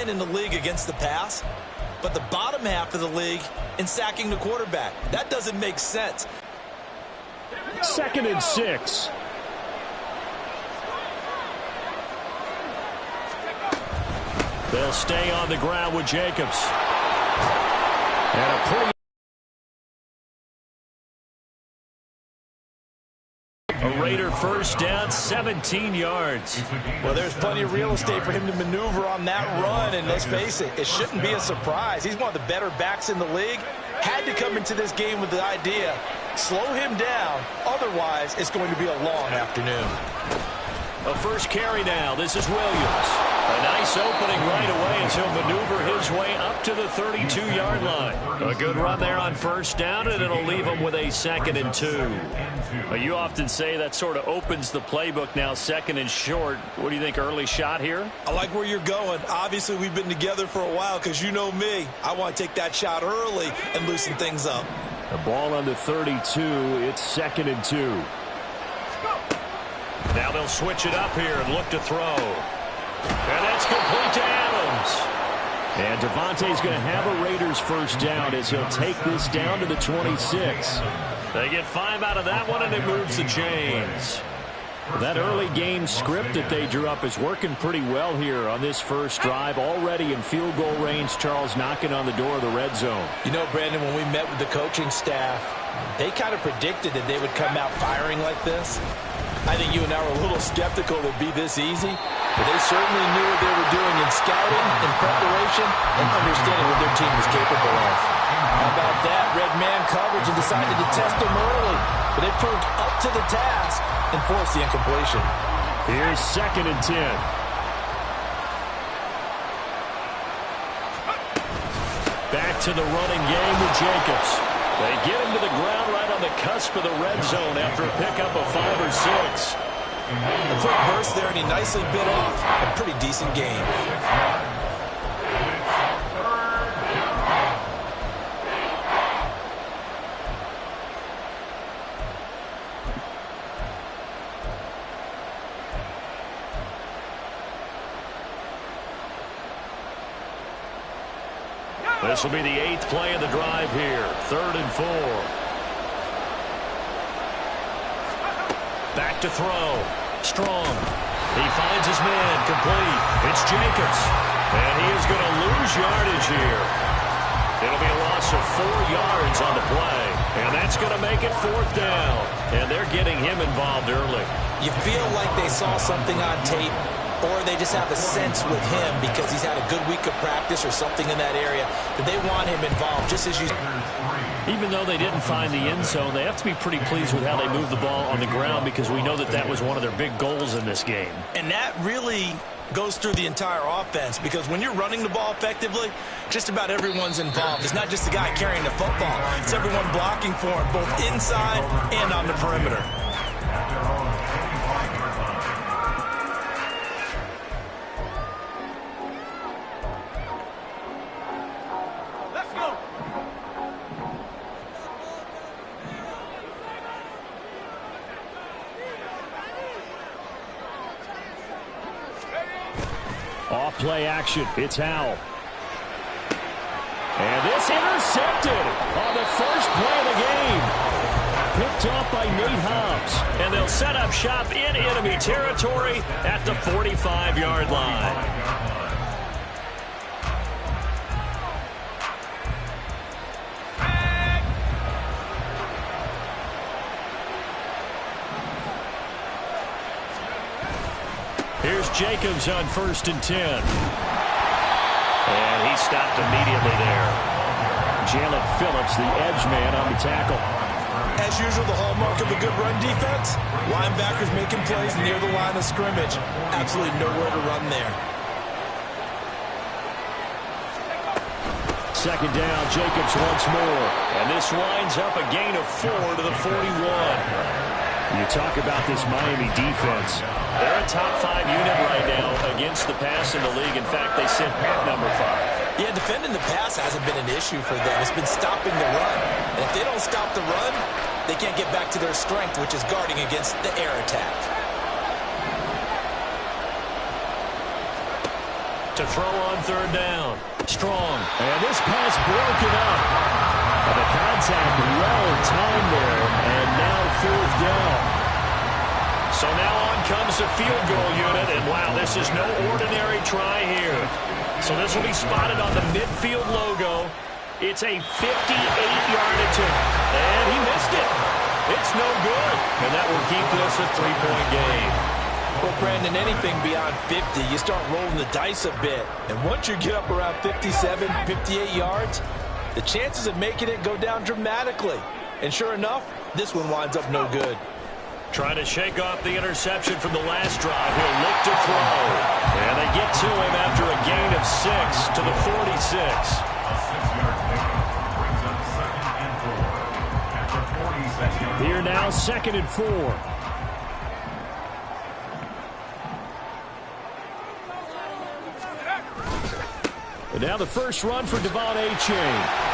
in the league against the pass, but the bottom half of the league in sacking the quarterback. That doesn't make sense. 2nd and 6. They'll stay on the ground with Jacobs. And a pretty... A Raider first down, 17 yards. Well, there's plenty of real estate for him to maneuver on that run, and let's face it, it shouldn't be a surprise. He's one of the better backs in the league. Had to come into this game with the idea, slow him down, otherwise it's going to be a long afternoon. A first carry now. This is Williams. A nice opening right away as he'll maneuver his way up to the 32-yard line. A good run there on first down, and it'll leave him with a 2nd and 2. You often say that sort of opens the playbook now, 2nd and short. What do you think, early shot here? I like where you're going. Obviously, we've been together for a while because you know me. I want to take that shot early and loosen things up. The ball on the 32. It's 2nd and 2. Now they'll switch it up here and look to throw. And that's complete to Adams. And Devontae's going to have a Raiders first down as he'll take this down to the 26. They get 5 out of that one, and it moves the chains. That early game script that they drew up is working pretty well here on this first drive. Already in field goal range, Charles knocking on the door of the red zone. You know, Brandon, when we met with the coaching staff, they kind of predicted that they would come out firing like this. I think you and I were a little skeptical it would be this easy, but they certainly knew what they were doing in scouting, in preparation, and understanding what their team was capable of. How about that? Red man coverage and decided to test them early, but they proved up to the task and forced the incompletion. Here's 2nd and 10. Back to the running game with Jacobs. They get him to the ground right on the cusp of the red zone after a pickup of 5 or 6. A quick burst there, and he nicely bit off a pretty decent gain. This will be the 8th play of the drive here. 3rd and 4. Back to throw. Strong. He finds his man. Complete. It's Jacobs. And he is going to lose yardage here. It'll be a loss of 4 yards on the play. And that's going to make it 4th down. And they're getting him involved early. You feel like they saw something on tape, or they just have a sense with him because he's had a good week of practice or something in that area that they want him involved, just as you... Even though they didn't find the end zone, they have to be pretty pleased with how they moved the ball on the ground because we know that that was one of their big goals in this game. And that really goes through the entire offense because when you're running the ball effectively, just about everyone's involved. It's not just the guy carrying the football. It's everyone blocking for him, both inside and on the perimeter. Off-play action. It's Howell. And this intercepted on the first play of the game. Picked off by Nate Hobbs. And they'll set up shop in enemy territory at the 45-yard line. Here's Jacobs on 1st and 10. And he stopped immediately there. Jalen Phillips, the edge man on the tackle. As usual, the hallmark of a good run defense, linebackers making plays near the line of scrimmage. Absolutely nowhere to run there. 2nd down, Jacobs once more. And this winds up a gain of 4 to the 41. You talk about this Miami defense. They're a top 5 unit right now against the pass in the league. In fact, they sit at number 5. Yeah, defending the pass hasn't been an issue for them. It's been stopping the run. And if they don't stop the run, they can't get back to their strength, which is guarding against the air attack. to throw on third down. Strong. And this pass broken up. And the contact well timed there. And now fourth down. So now on comes the field goal unit. And wow, this is no ordinary try here. So this will be spotted on the midfield logo. It's a 58-yard attempt. And he missed it. It's no good. And that will keep this a 3-point game. Well, Brandon, anything beyond 50, you start rolling the dice a bit. And once you get up around 57, 58 yards, the chances of making it go down dramatically. And sure enough, this one winds up no good. Trying to shake off the interception from the last drive. He'll look to throw. And they get to him after a gain of 6 to the 46. Here now, 2nd and 4. And now the first run for Devon Achane.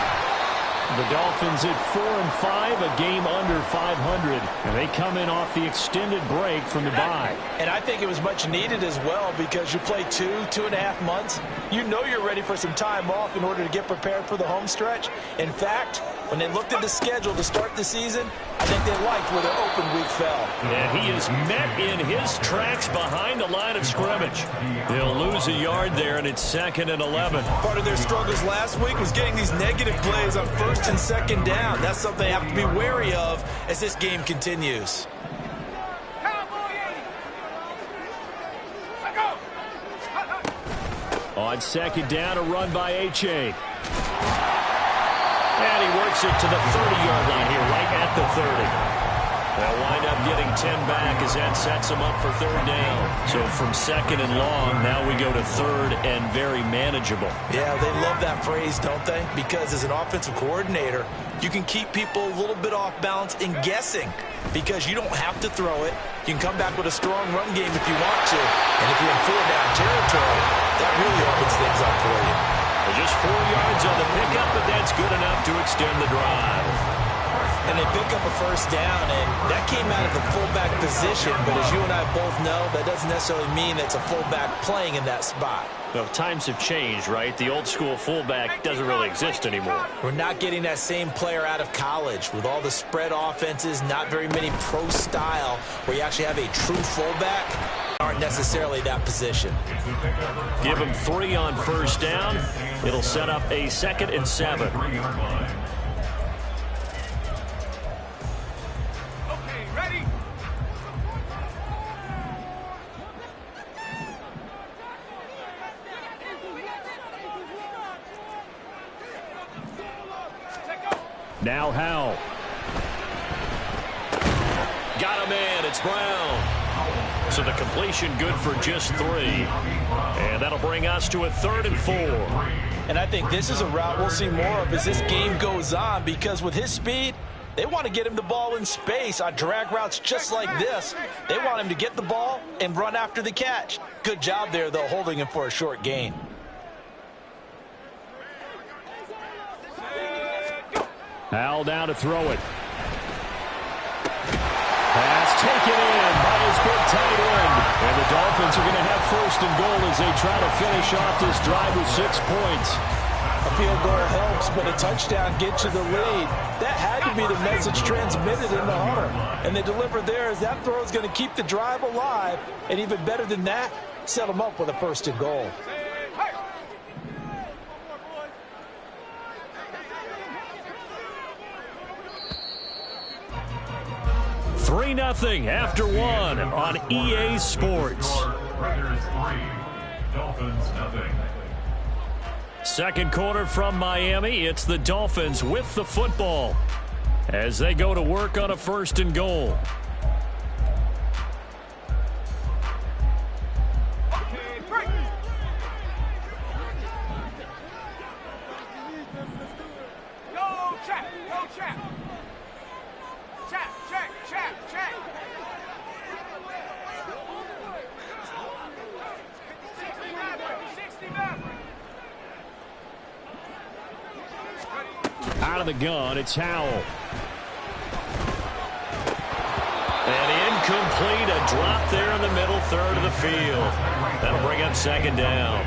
The Dolphins at 4-5, a game under 500. And they come in off the extended break from the bye. And I think it was much needed as well because you play 2.5 months. You know you're ready for some time off in order to get prepared for the home stretch. In fact, when they looked at the schedule to start the season, I think they liked where their open week fell. And he is met in his tracks behind the line of scrimmage. They'll lose a yard there, and it's 2nd and 11. Part of their struggles last week was getting these negative plays on 1st and 2nd down. That's something they have to be wary of as this game continues. On 2nd down, a run by Achane. And he works it to the 30-yard line here, right at the 30. They'll wind up getting 10 back as that sets them up for 3rd down. So from 2nd and long, now we go to 3rd and very manageable. Yeah, they love that phrase, don't they? Because as an offensive coordinator, you can keep people a little bit off balance in guessing because you don't have to throw it. You can come back with a strong run game if you want to. And if you're in 4-down territory, that really opens things up for you. Just 4 yards on the pickup, but that's good enough to extend the drive. And they pick up a 1st down, and that came out of the fullback position. But as you and I both know, that doesn't necessarily mean it's a fullback playing in that spot. Well, times have changed, right? The old school fullback doesn't really exist anymore. We're not getting that same player out of college with all the spread offenses, not very many pro style, where you actually have a true fullback. Aren't necessarily that position. Give him 3 on 1st down. It'll set up a 2nd and 7. Now Howell. Got a man. It's Brown. So the completion good for just 3. And that'll bring us to a 3rd and 4. And I think this is a route we'll see more of as this game goes on because with his speed, they want to get him the ball in space on drag routes just like this. They want him to get the ball and run after the catch. Good job there, though, holding him for a short gain. Howell down to throw it. Pass taken in by his big tight end. And the Dolphins are going to have 1st and goal as they try to finish off this drive with 6 points. A field goal helps, but a touchdown gets you the lead. That had to be the message transmitted in the huddle. And they delivered there as that throw is going to keep the drive alive. And even better than that, set them up with a 1st and goal. 3-0 after 1 on EA Sports. Raiders 3, Dolphins 0. Second quarter from Miami. It's the Dolphins with the football as they go to work on a 1st and goal. Out of the gun, it's Howell. And incomplete, a drop there in the middle 3rd of the field. That'll bring up 2nd down.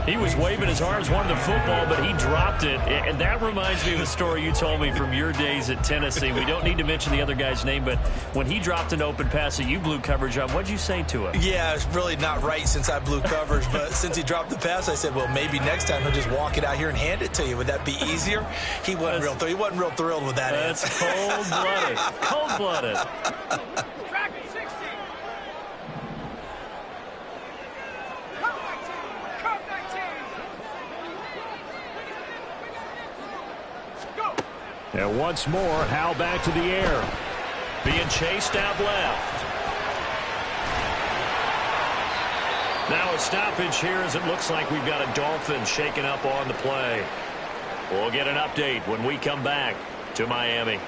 He was waving his arms, wanted the football, but he dropped it. And that reminds me of a story you told me from your days at Tennessee. We don't need to mention the other guy's name, but when he dropped an open pass that you blew coverage on, what'd you say to him? Yeah, it's really not right since I blew coverage, but since he dropped the pass, I said, well, maybe next time he'll just walk it out here and hand it to you. Would that be easier? He wasn't real thrilled with that That's answer. cold-blooded. Cold-blooded. And once more, Howell back to the air. Being chased out left. Now a stoppage here as it looks like we've got a Dolphin shaken up on the play. We'll get an update when we come back to Miami.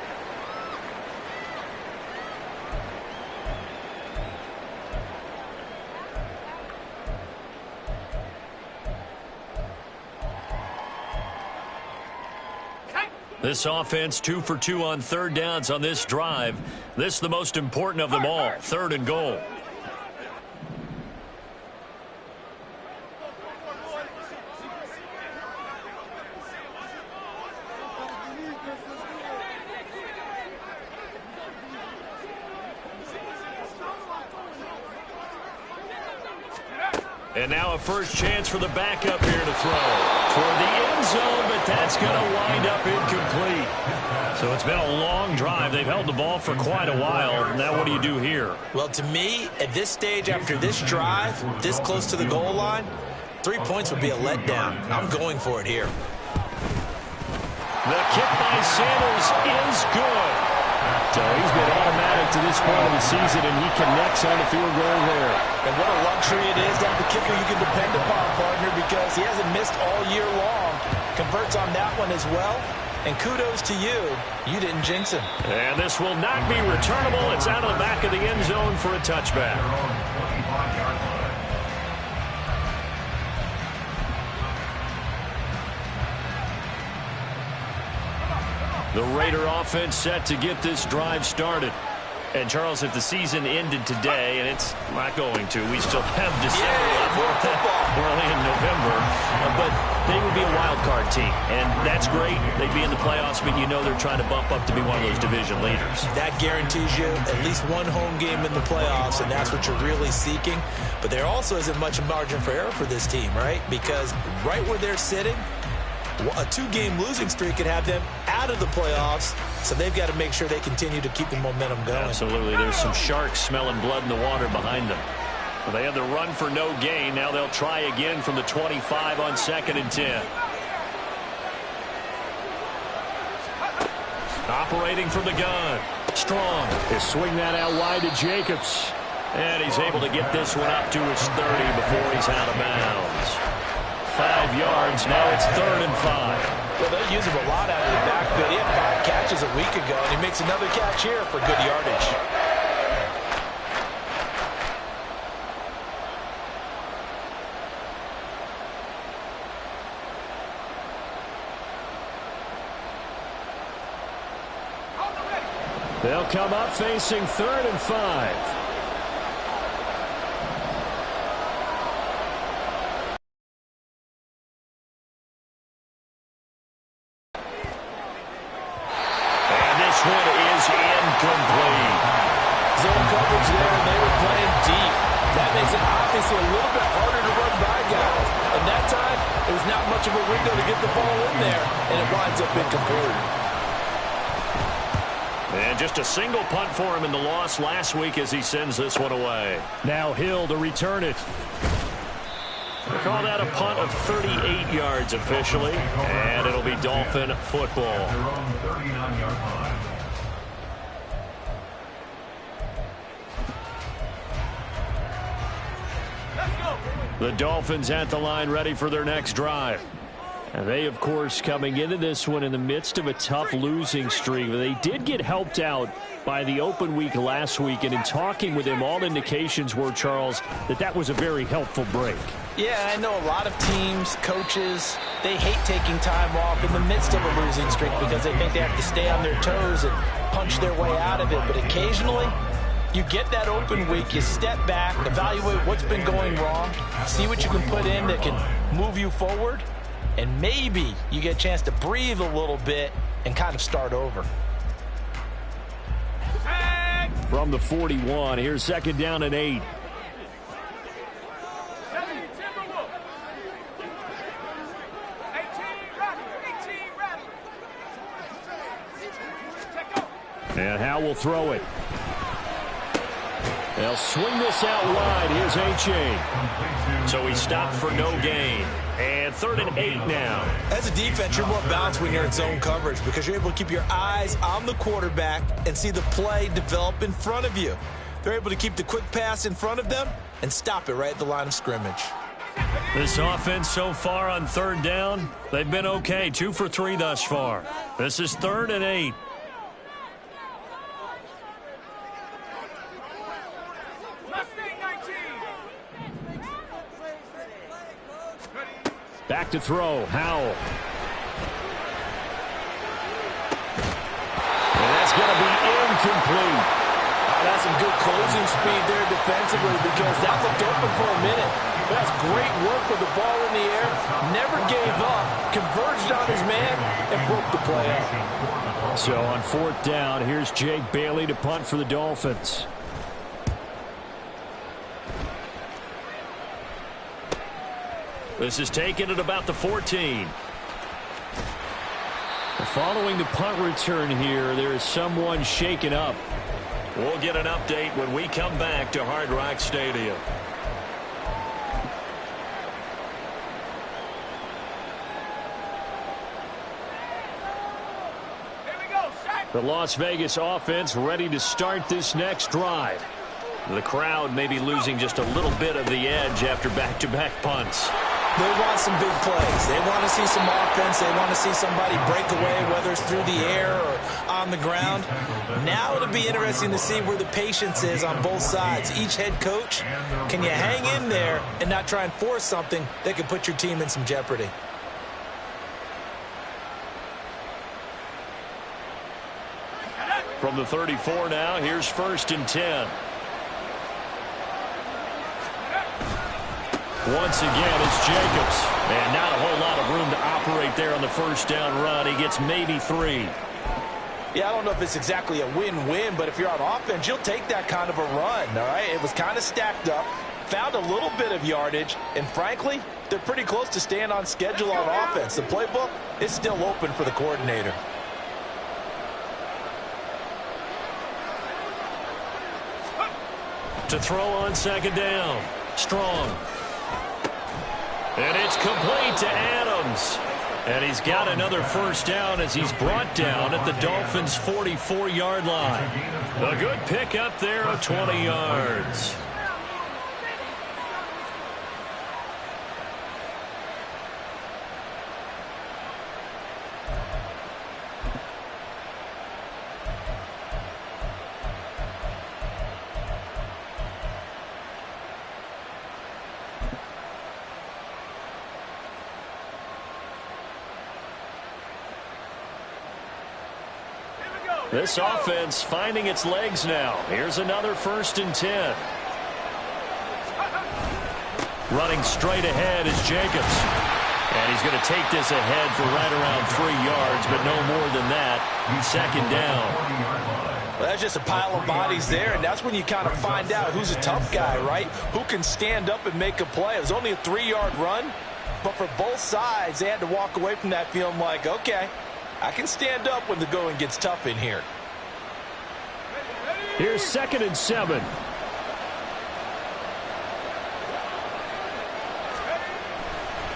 This offense 2 for 2 on third downs on this drive. This is the most important of them all, 3rd and goal. And now a first chance for the backup here to throw. Toward the end zone, but that's going to wind up incomplete. So it's been a long drive. They've held the ball for quite a while. Now what do you do here? Well, to me, at this stage, after this drive, this close to the goal line, 3 points would be a letdown. I'm going for it here. The kick by Sanders is good. So he's been automatic to this point of the season, and he connects on the field goal there. And what a luxury it is to have the kicker you can depend upon, partner, because he hasn't missed all year long. Converts on that one as well. And kudos to you. You didn't jinx him. And this will not be returnable. It's out of the back of the end zone for a touchback. The Raider offense set to get this drive started. And, Charles, if the season ended today, and it's not going to, we still have December left. We're only in November. But they would be a wild card team. And that's great. They'd be in the playoffs, but you know they're trying to bump up to be one of those division leaders. That guarantees you at least one home game in the playoffs, and that's what you're really seeking. But there also isn't much margin for error for this team, right? Because right where they're sitting, a 2-game losing streak could have them out of the playoffs, so they've got to make sure they continue to keep the momentum going. Absolutely. There's some sharks smelling blood in the water behind them. Well, they had the run for no gain. Now they'll try again from the 25 on 2nd and 10. Operating from the gun. Strong. He'll swing that out wide to Jacobs. And he's able to get this one up to his 30 before he's out of bounds. 5 yards. Now it's 3rd and 5. Well, they'll use him a lot out of the backfield. He had 5 catches a week ago, and he makes another catch here for good yardage. They'll come up facing 3rd and 5. Zone coverage there, and they were playing deep. That makes it obviously a little bit harder to run by guys. And that time, it was not much of a window to get the ball in there, and it winds up incomplete. And just a single punt for him in the loss last week as he sends this one away. Now Hill to return it. They call that a punt of 38 yards officially, and it'll be Dolphin football. The Dolphins at the line ready for their next drive. And they, of course, coming into this one in the midst of a tough losing streak. They did get helped out by the open week last week, and in talking with him, all indications were, Charles, that was a very helpful break. Yeah, I know a lot of teams, coaches, they hate taking time off in the midst of a losing streak because they think they have to stay on their toes and punch their way out of it. But occasionally, You get that open week, you step back, evaluate what's been going wrong, see what you can put in that can move you forward, and maybe you get a chance to breathe a little bit and kind of start over. From the 41, here's second down and 8. And Howe will throw it. They'll swing this out wide. Here's H.A. So he stopped for no gain. And 3rd and 8 now. As a defense, you're more balanced when you're in zone coverage because you're able to keep your eyes on the quarterback and see the play develop in front of you. They're able to keep the quick pass in front of them and stop it right at the line of scrimmage. This offense so far on 3rd down, they've been okay. 2 for 3 thus far. This is 3rd and 8. Back to throw, Howell. And that's going to be incomplete. That's some good closing speed there defensively because that looked open for a minute. That's great work with the ball in the air. Never gave up, converged on his man, and broke the play up. So on 4th down, here's Jake Bailey to punt for the Dolphins. This is taken at about the 14. Following the punt return here, there is someone shaken up. We'll get an update when we come back to Hard Rock Stadium. The Las Vegas offense ready to start this next drive. The crowd may be losing just a little bit of the edge after back-to-back punts. They want some big plays. They want to see some offense. They want to see somebody break away, whether it's through the air or on the ground. Now it'll be interesting to see where the patience is on both sides. Each head coach, can you hang in there and not try and force something that could put your team in some jeopardy? From the 34 now, here's 1st and 10. Once again, it's Jacobs. And not a whole lot of room to operate there on the 1st down run. He gets maybe 3. Yeah, I don't know if it's exactly a win-win, but if you're on offense, you'll take that kind of a run, all right? It was kind of stacked up, found a little bit of yardage, and frankly, they're pretty close to staying on schedule on offense. The playbook is still open for the coordinator. To throw on 2nd down. Strong. And it's complete to Adams. And he's got another 1st down as he's brought down at the Dolphins' 44-yard line. A good pick up there of 20 yards. This offense finding its legs now. Here's another 1st and 10. Running straight ahead is Jacobs. And he's going to take this ahead for right around 3 yards, but no more than that. 2nd down. Well, that's just a pile of bodies there, and that's when you kind of find out who's a tough guy, right? Who can stand up and make a play. It was only a 3-yard run, but for both sides, they had to walk away from that feeling like, okay, I can stand up when the going gets tough in here. Here's 2nd and 7.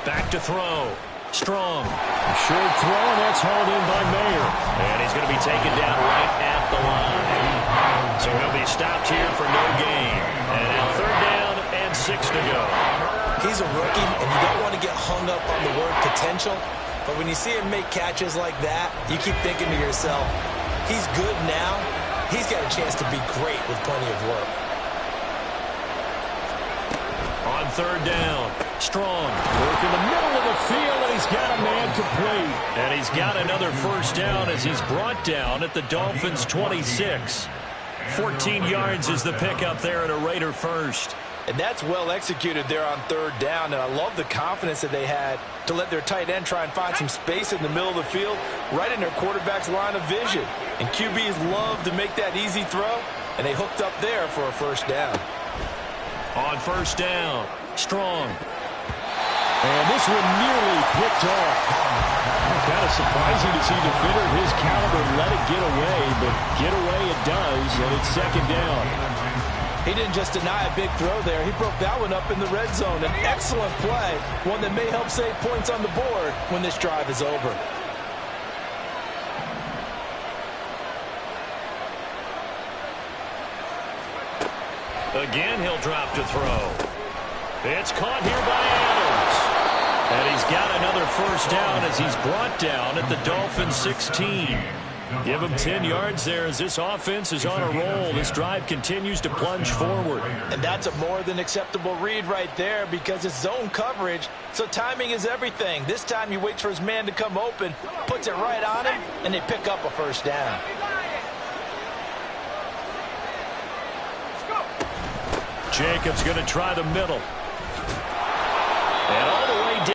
Back to throw. Strong. Short throw, and that's hauled in by Mayer. And he's going to be taken down right at the line. So he'll be stopped here for no gain. And now 3rd down and 6 to go. He's a rookie, and you don't want to get hung up on the word potential. But when you see him make catches like that, you keep thinking to yourself, he's good now. He's got a chance to be great with plenty of work. On 3rd down, Strong. Work in the middle of the field, and he's got a man complete. And he's got another 1st down as he's brought down at the Dolphins' 26. 14 yards is the pickup there at a Raider first. And that's well executed there on third down. And I love the confidence that they had to let their tight end try and find some space in the middle of the field, right in their quarterback's line of vision. And QBs love to make that easy throw, and they hooked up there for a first down. On first down, Strong. And this one nearly picked off. Kind of surprising to see a defender of his caliber let it get away, but get away it does, and it's second down. He didn't just deny a big throw there. He broke that one up in the red zone. An excellent play, one that may help save points on the board when this drive is over. Again, he'll drop to throw. It's caught here by Adams. And he's got another first down as he's brought down at the Dolphins' 16. Give him 10 yards there as this offense is on a roll. This drive continues to plunge forward. And that's a more than acceptable read right there because it's zone coverage, so timing is everything. This time he waits for his man to come open, puts it right on him, and they pick up a first down. Jacobs going to try the middle. And all the way down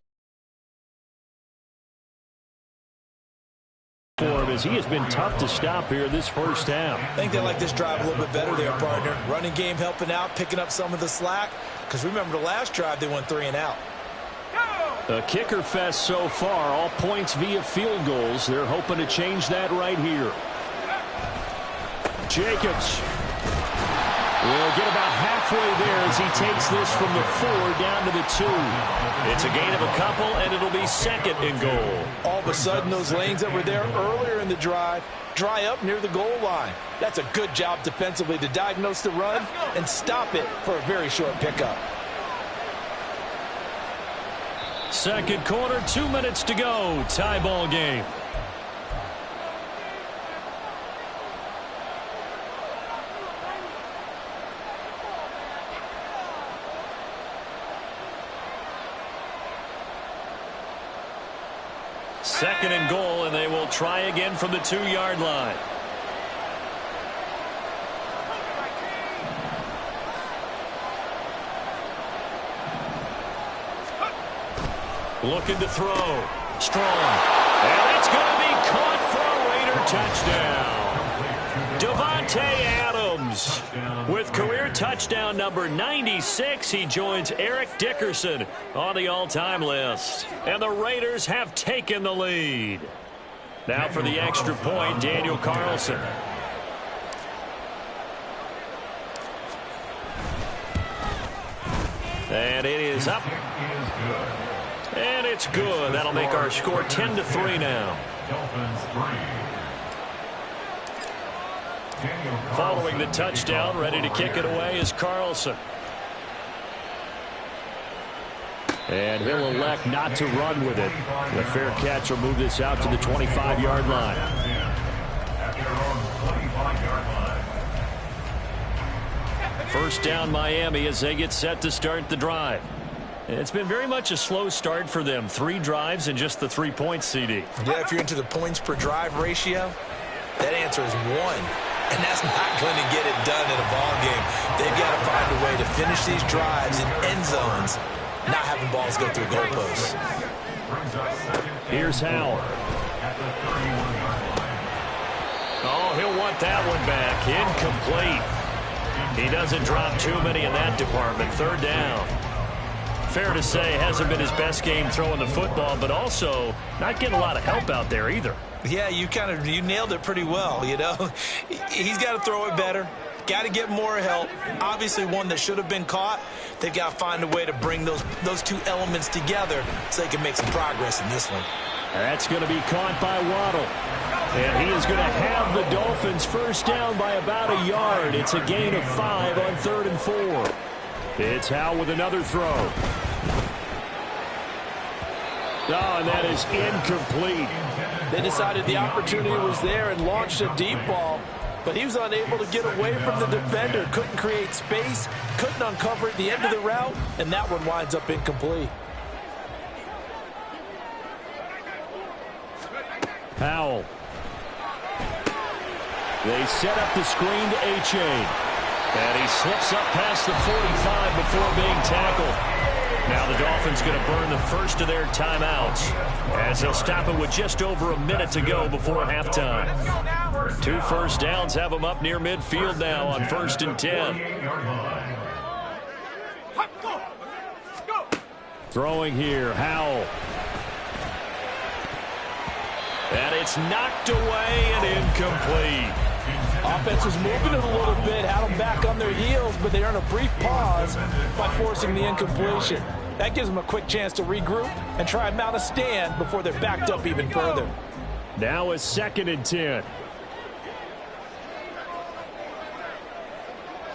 for him as he has been tough to stop here this first half. I think they like this drive a little bit better there, partner. Running game helping out, picking up some of the slack. Because remember the last drive, they went 3 and out. A kicker fest so far, all points via field goals. They're hoping to change that right here. Jacobs will get about halfway there as he takes this from the 4 down to the 2. It's a gain of a couple, and it'll be second and goal. All of a sudden, those lanes that were there earlier in the drive dry up near the goal line. That's a good job defensively to diagnose the run and stop it for a very short pickup. Second quarter, 2 minutes to go. Tie ball game. Second and goal, and they will try again from the 2-yard line. Looking to throw. Strong. And it's going to be caught for a Raider touchdown. Davante Adams with career touchdown number 96. He joins Eric Dickerson on the all-time list. And the Raiders have taken the lead. Now for the extra point, Daniel Carlson. And it is up. And it's good. That'll make our score 10-3 now. Following the touchdown, ready to kick it away is Carlson. And he'll elect not to run with it. The fair catch will move this out to the 25-yard line. First down Miami as they get set to start the drive. It's been very much a slow start for them. 3 drives and just the 3 points, CD. Yeah, if you're into the points per drive ratio, that answer is 1. And that's not going to get it done in a ball game. They've got to find a way to finish these drives in end zones, not having balls go through goalposts. Here's Howard. Oh, he'll want that one back. Incomplete. He doesn't drop too many in that department. Third down. Fair to say, hasn't been his best game throwing the football, but also not getting a lot of help out there either. Yeah, you nailed it pretty well, you know. He's got to throw it better. Got to get more help. Obviously one that should have been caught. They've got to find a way to bring those 2 elements together so they can make some progress in this one. That's going to be caught by Waddle. And he is going to have the Dolphins first down by about a yard. It's a gain of 5 on 3rd and 4. It's Howe with another throw. Oh, and that is incomplete. They decided the opportunity was there and launched a deep ball, but he was unable to get away from the defender. Couldn't create space, couldn't uncover at the end of the route, and that one winds up incomplete. Powell. They set up the screen to A-Chain. And he slips up past the 45 before being tackled. Now the Dolphins going to burn the first of their timeouts as they'll stop it with just over a minute to go before halftime. 2 first downs have them up near midfield now on 1st and 10. Throwing here, Howell. And it's knocked away and incomplete. Offense was moving it a little bit, had them back on their heels, but they earned a brief pause by forcing the incompletion. That gives them a quick chance to regroup and try and mount a stand before they're backed up even further. Now a 2nd and 10.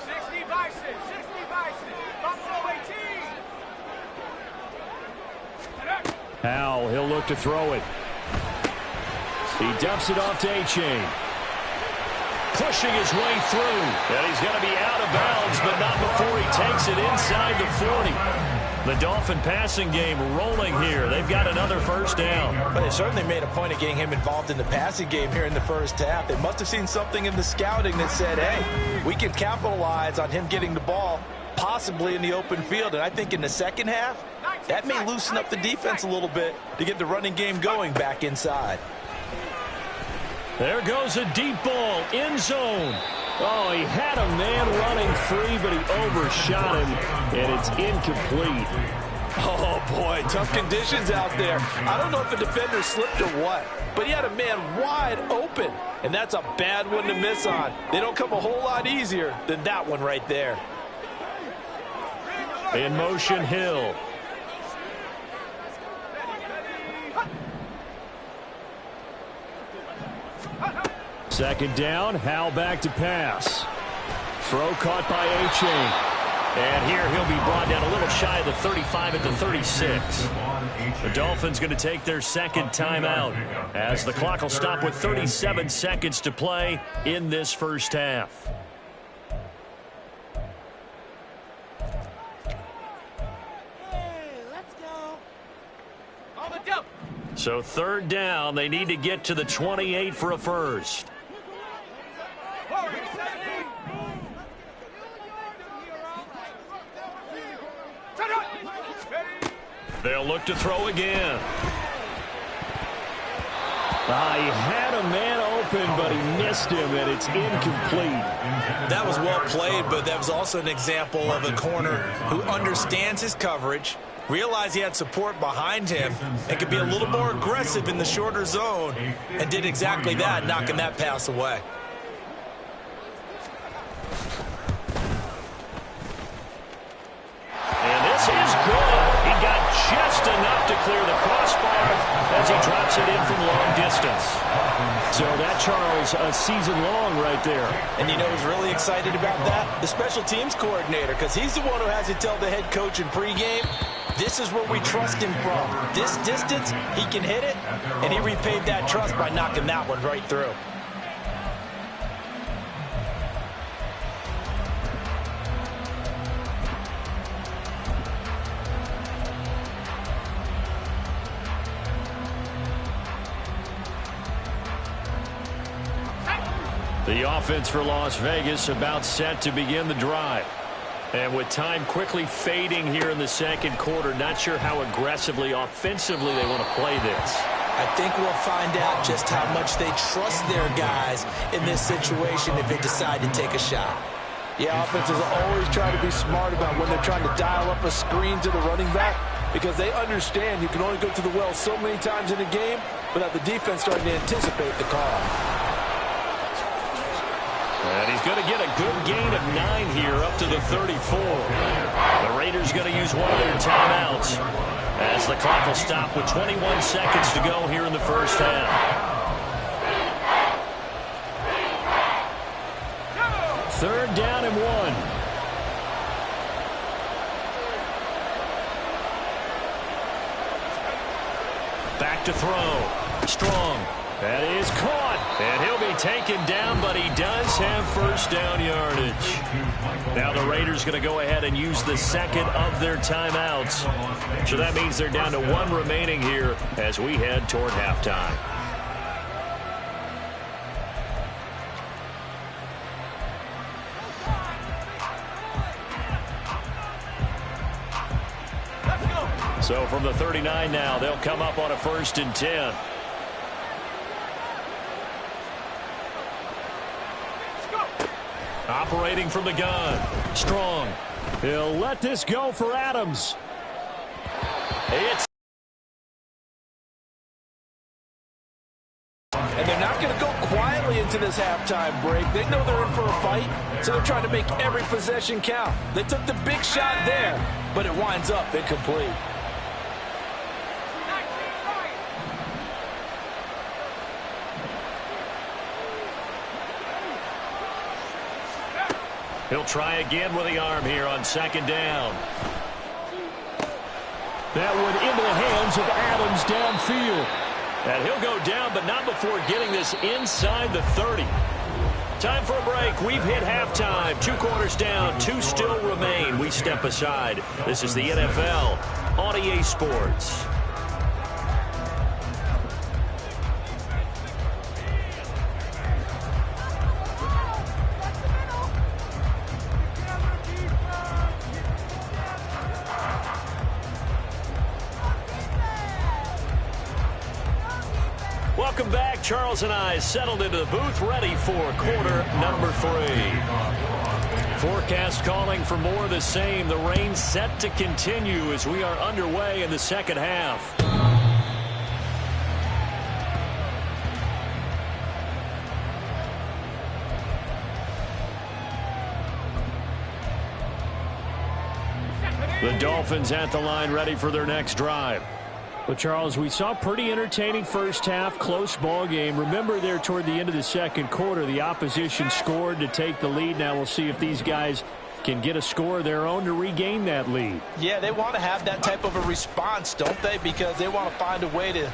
60 Bison, Buffalo 18. Howell, he'll look to throw it. He dumps it off to A-Chain. Pushing his way through. And he's going to be out of bounds, but not before he takes it inside the 40. The Dolphin passing game rolling here. They've got another first down. But they certainly made a point of getting him involved in the passing game here in the first half. They must have seen something in the scouting that said, hey, we can capitalize on him getting the ball possibly in the open field. And I think in the second half, that may loosen up the defense a little bit to get the running game going back inside. There goes a deep ball, end zone. Oh, he had a man running free, but he overshot him, and it's incomplete. Oh, boy, tough conditions out there. I don't know if the defender slipped or what, but he had a man wide open, and that's a bad one to miss on. They don't come a whole lot easier than that one right there. In motion, Hill. Second down, Howell back to pass. Throw caught by A-Chain. And here he'll be brought down a little shy of the 35 at the 36. The Dolphins going to take their second timeout as the clock will stop with 37 seconds to play in this first half. So 3rd down, they need to get to the 28 for a first. They'll look to throw again. He had a man open, but he missed him, and it's incomplete. That was well played, but that was also an example of a corner who understands his coverage, realized he had support behind him, and could be a little more aggressive in the shorter zone, and did exactly that, knocking that pass away. And this is good. He got just enough to clear the crossbar as he drops it in from long distance. So that, Charles, a season long right there. And you know who's really excited about that? The special teams coordinator, because he's the one who has to tell the head coach in pregame, this is where we trust him from. This distance, he can hit it, and he repaid that trust by knocking that one right through. The offense for Las Vegas about set to begin the drive. And with time quickly fading here in the second quarter, not sure how aggressively, offensively they want to play this. I think we'll find out just how much they trust their guys in this situation if they decide to take a shot. Yeah, offenses always try to be smart about when they're trying to dial up a screen to the running back because they understand you can only go to the well so many times in a game without the defense starting to anticipate the call. And he's going to get a good gain of 9 here up to the 34. The Raiders going to use one of their timeouts as the clock will stop with 21 seconds to go here in the first half. Third down and 1. Back to throw. Strong. That is caught. And he'll be taken down, but he does have first down yardage. Now the Raiders going to go ahead and use the second of their timeouts. So that means they're down to 1 remaining here as we head toward halftime. So from the 39 now, they'll come up on a 1st and 10. Operating from the gun. Strong. He'll let this go for Adams. And they're not going to go quietly into this halftime break. They know they're in for a fight, so they're trying to make every possession count. They took the big shot there, but it winds up incomplete. He'll try again with the arm here on 2nd down. That one into the hands of Adams downfield. And he'll go down, but not before getting this inside the 30. Time for a break. We've hit halftime. 2 quarters down, 2 still remain. We step aside. This is the NFL on EA Sports. Welcome back. Charles and I settled into the booth, ready for quarter number 3. Forecast calling for more of the same. The rain set to continue as we are underway in the 2nd half. The Dolphins at the line, ready for their next drive. Well, Charles, we saw pretty entertaining first half, close ball game. Remember there toward the end of the 2nd quarter, the opposition scored to take the lead. Now we'll see if these guys can get a score of their own to regain that lead. Yeah, they want to have that type of a response, don't they? Because they want to find a way to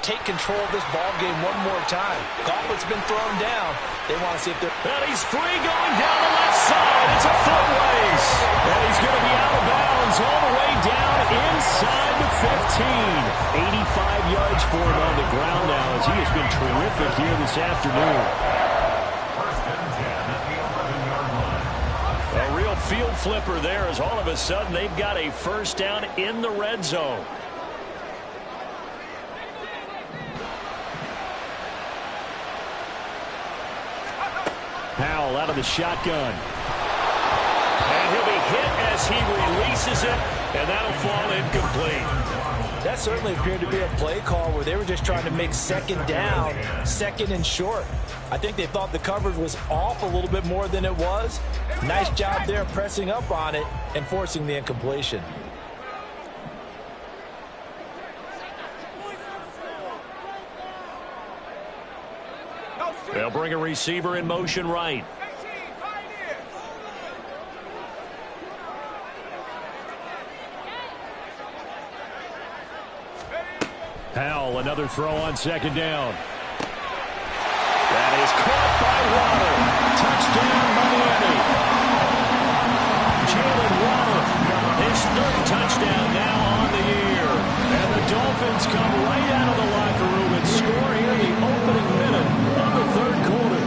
take control of this ball game one more time. Gauntlet's been thrown down. They want to see if they're... And he's free going down the left side. It's a foot race. And he's going to be out of bounds all the way down inside the 15. 85 yards for him on the ground now as he has been terrific here this afternoon. A real field flipper there as all of a sudden they've got a 1st down in the red zone. Powell out of the shotgun. And he'll be hit as he releases it, and that'll fall incomplete. That certainly appeared to be a play call where they were just trying to make 2nd down, 2nd and short. I think they thought the coverage was off a little bit more than it was. Nice job there pressing up on it and forcing the incompletion. They'll bring a receiver in motion right. Powell, another throw on 2nd down. That is caught by Waddle. Touchdown, Miami. Jalen Waddle, his 3rd touchdown now on the year. And the Dolphins come right out of the locker room and score here in the opening minute of the 3rd quarter.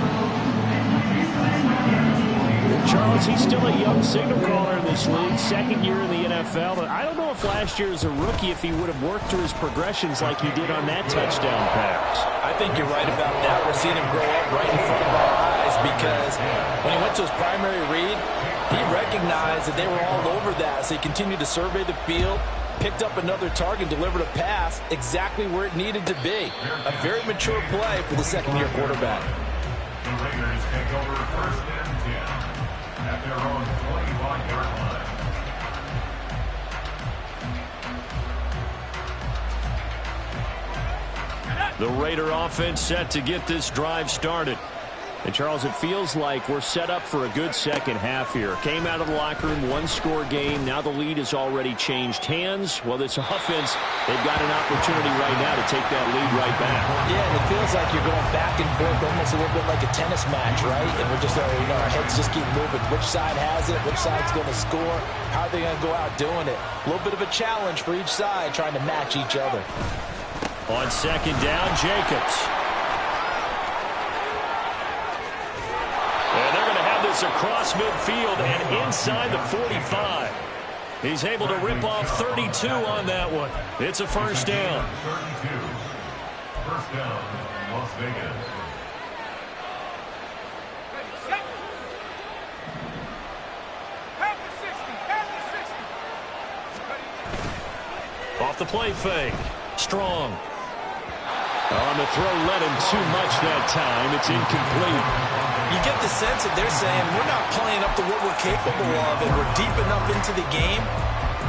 Charles, he's still a young signal caller in this league, 2nd year in the NFL. But I don't know if last year as a rookie, if he would have worked through his progressions like he did on that touchdown pass. I think you're right about that. We're seeing him grow up right in front of our eyes because when he went to his primary read, he recognized that they were all over that. So he continued to survey the field, picked up another target, delivered a pass exactly where it needed to be. A very mature play for the 2nd-year quarterback. The Raiders take over 1st and 10 at their own 21-yard line. The Raider offense set to get this drive started. And, Charles, it feels like we're set up for a good 2nd half here. Came out of the locker room, 1-score game. Now the lead has already changed hands. Well, this offense, they've got an opportunity right now to take that lead right back. Yeah, and it feels like you're going back and forth almost a little bit like a tennis match, right? And we're just, our heads just keep moving. Which side has it? Which side's going to score? How are they going to go out doing it? A little bit of a challenge for each side trying to match each other. On 2nd down, Jacobs. And they're going to have this across midfield and inside the 45. He's able to rip off 32 on that one. It's a first down. 32. First down, Las Vegas. Off the play fake. Strong. On the throw, let him too much that time. It's incomplete. You get the sense that they're saying we're not playing up to what we're capable of, and we're deep enough into the game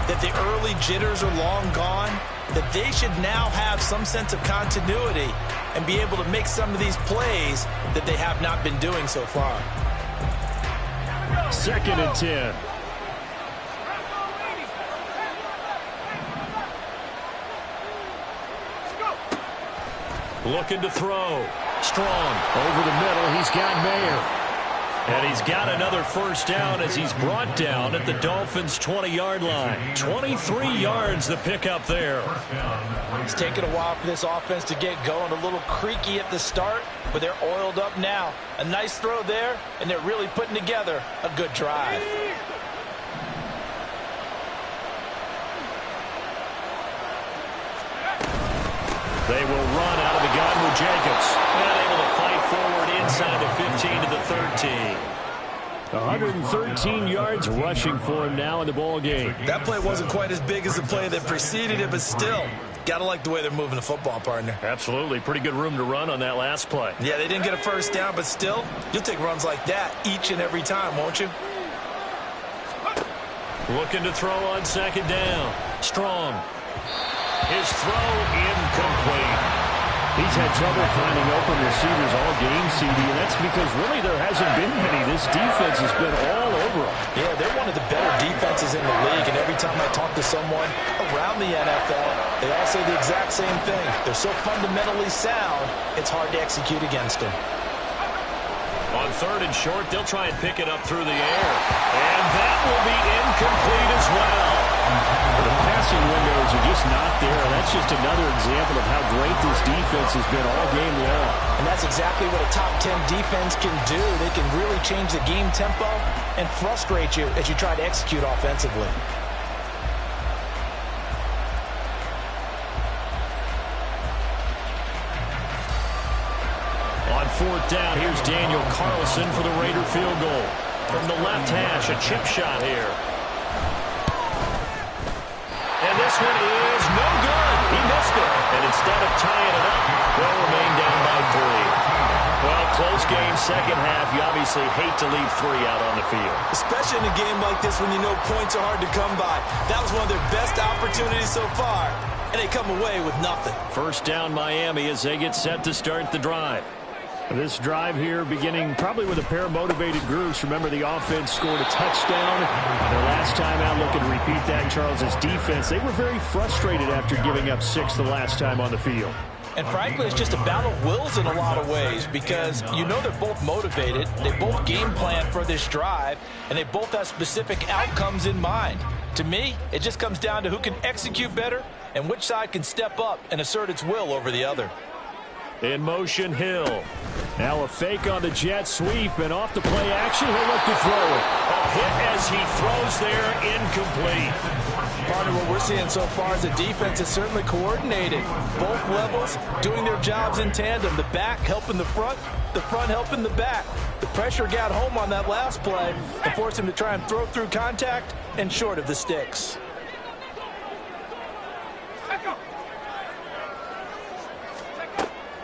that the early jitters are long gone, that they should now have some sense of continuity and be able to make some of these plays that they have not been doing so far. 2nd and 10. Looking to throw. Strong. Over the middle, he's got Mayer. And he's got another first down as he's brought down at the Dolphins' 20-yard line. 23 yards the pickup there. It's taken a while for this offense to get going. A little creaky at the start, but they're oiled up now. A nice throw there, and they're really putting together a good drive. They will run out of the gun with Jacobs. And able to fight forward inside the 15 to the 13. 113 yards rushing for him now in the ball game. That play wasn't quite as big as the play that preceded it, but still, gotta like the way they're moving the football, partner. Absolutely. Pretty good room to run on that last play. Yeah, they didn't get a first down, but still, you'll take runs like that each and every time, won't you? Looking to throw on 2nd down. Strong. His throw incomplete. He's had trouble finding open receivers all game, CD, and that's because really there hasn't been many. This defense has been all over him. Yeah, they're one of the better defenses in the league, and every time I talk to someone around the NFL, they all say the exact same thing. They're so fundamentally sound, it's hard to execute against them. On 3rd and short, they'll try and pick it up through the air. And that will be incomplete as well. The passing windows are just not there. That's just another example of how great this defense has been all game long. And that's exactly what a top 10 defense can do. They can really change the game tempo and frustrate you as you try to execute offensively. On 4th down, here's Daniel Carlson for the Raider field goal. From the left hash, a chip shot here. And this one is no good. He missed it. And instead of tying it up, they'll remain down by 3. Well, close game, second half. You obviously hate to leave 3 out on the field. Especially in a game like this when you know points are hard to come by. That was one of their best opportunities so far, and they come away with nothing. First down, Miami, as they get set to start the drive. This drive here beginning probably with a pair of motivated groups. Remember, the offense scored a touchdown. Their last time out, looking to repeat that. Charles's defense, they were very frustrated after giving up 6 the last time on the field. And frankly, it's just a battle of wills in a lot of ways because you know they're both motivated. They both game plan for this drive, and they both have specific outcomes in mind. To me, it just comes down to who can execute better and which side can step up and assert its will over the other. In motion, Hill. Now a fake on the jet sweep, and off the play action, he'll look to throw it. A hit as he throws there, incomplete. Part of what we're seeing so far is the defense is certainly coordinated. Both levels doing their jobs in tandem. The back helping the front helping the back. The pressure got home on that last play and forced him to try and throw through contact and short of the sticks.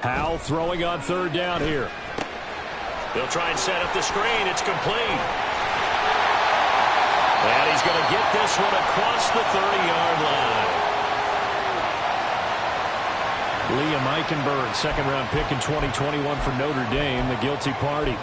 Howell throwing on 3rd down here. They'll try and set up the screen. It's complete. And he's going to get this one across the 30-yard line. Liam Eichenberg, 2nd-round pick in 2021 for Notre Dame, the guilty party.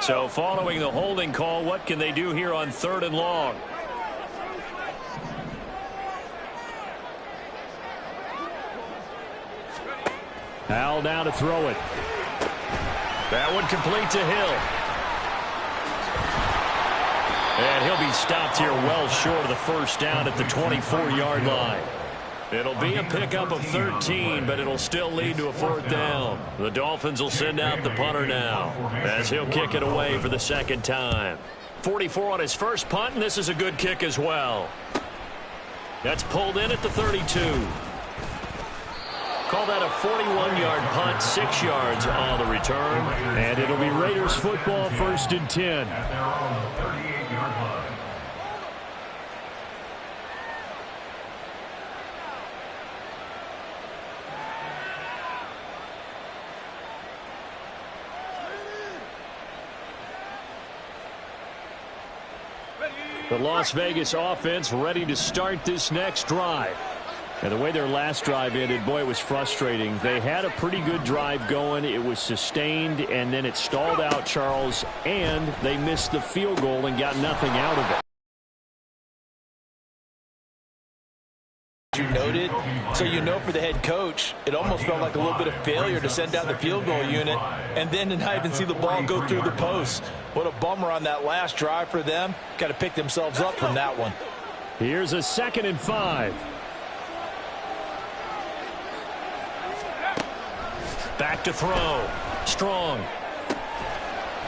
So following the holding call, what can they do here on 3rd and long? Howell now to throw it. That one complete to Hill. And he'll be stopped here well short of the first down at the 24-yard line. It'll be a pickup of 13, but it'll still lead to a fourth down. The Dolphins will send out the punter now as he'll kick it away for the second time. 44 on his first punt, and this is a good kick as well. That's pulled in at the 32. Call that a 41-yard punt, 6 yards on the return. And it'll be Raiders football, 1st and 10. At their own 38-yard line. The Las Vegas offense ready to start this next drive. And the way their last drive ended, boy, it was frustrating. They had a pretty good drive going. It was sustained, and then it stalled out, Charles, and they missed the field goal and got nothing out of it. You noted, so you know for the head coach, it almost felt like a little bit of failure to send down the field goal unit and then to not even see the ball go through the post. What a bummer on that last drive for them. Got to pick themselves up from that one. Here's a 2nd and 5. Back to throw. Strong.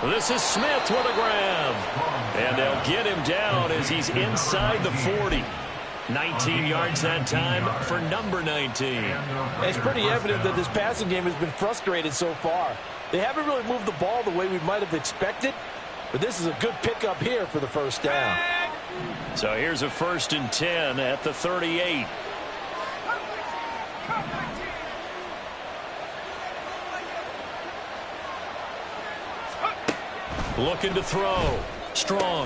This is Smith with a grab. And they'll get him down as he's inside the 40. 19 yards that time for number 19. It's pretty evident that this passing game has been frustrated so far. They haven't really moved the ball the way we might have expected, but this is a good pickup here for the first down. So here's a 1st and 10 at the 38. Looking to throw. Strong.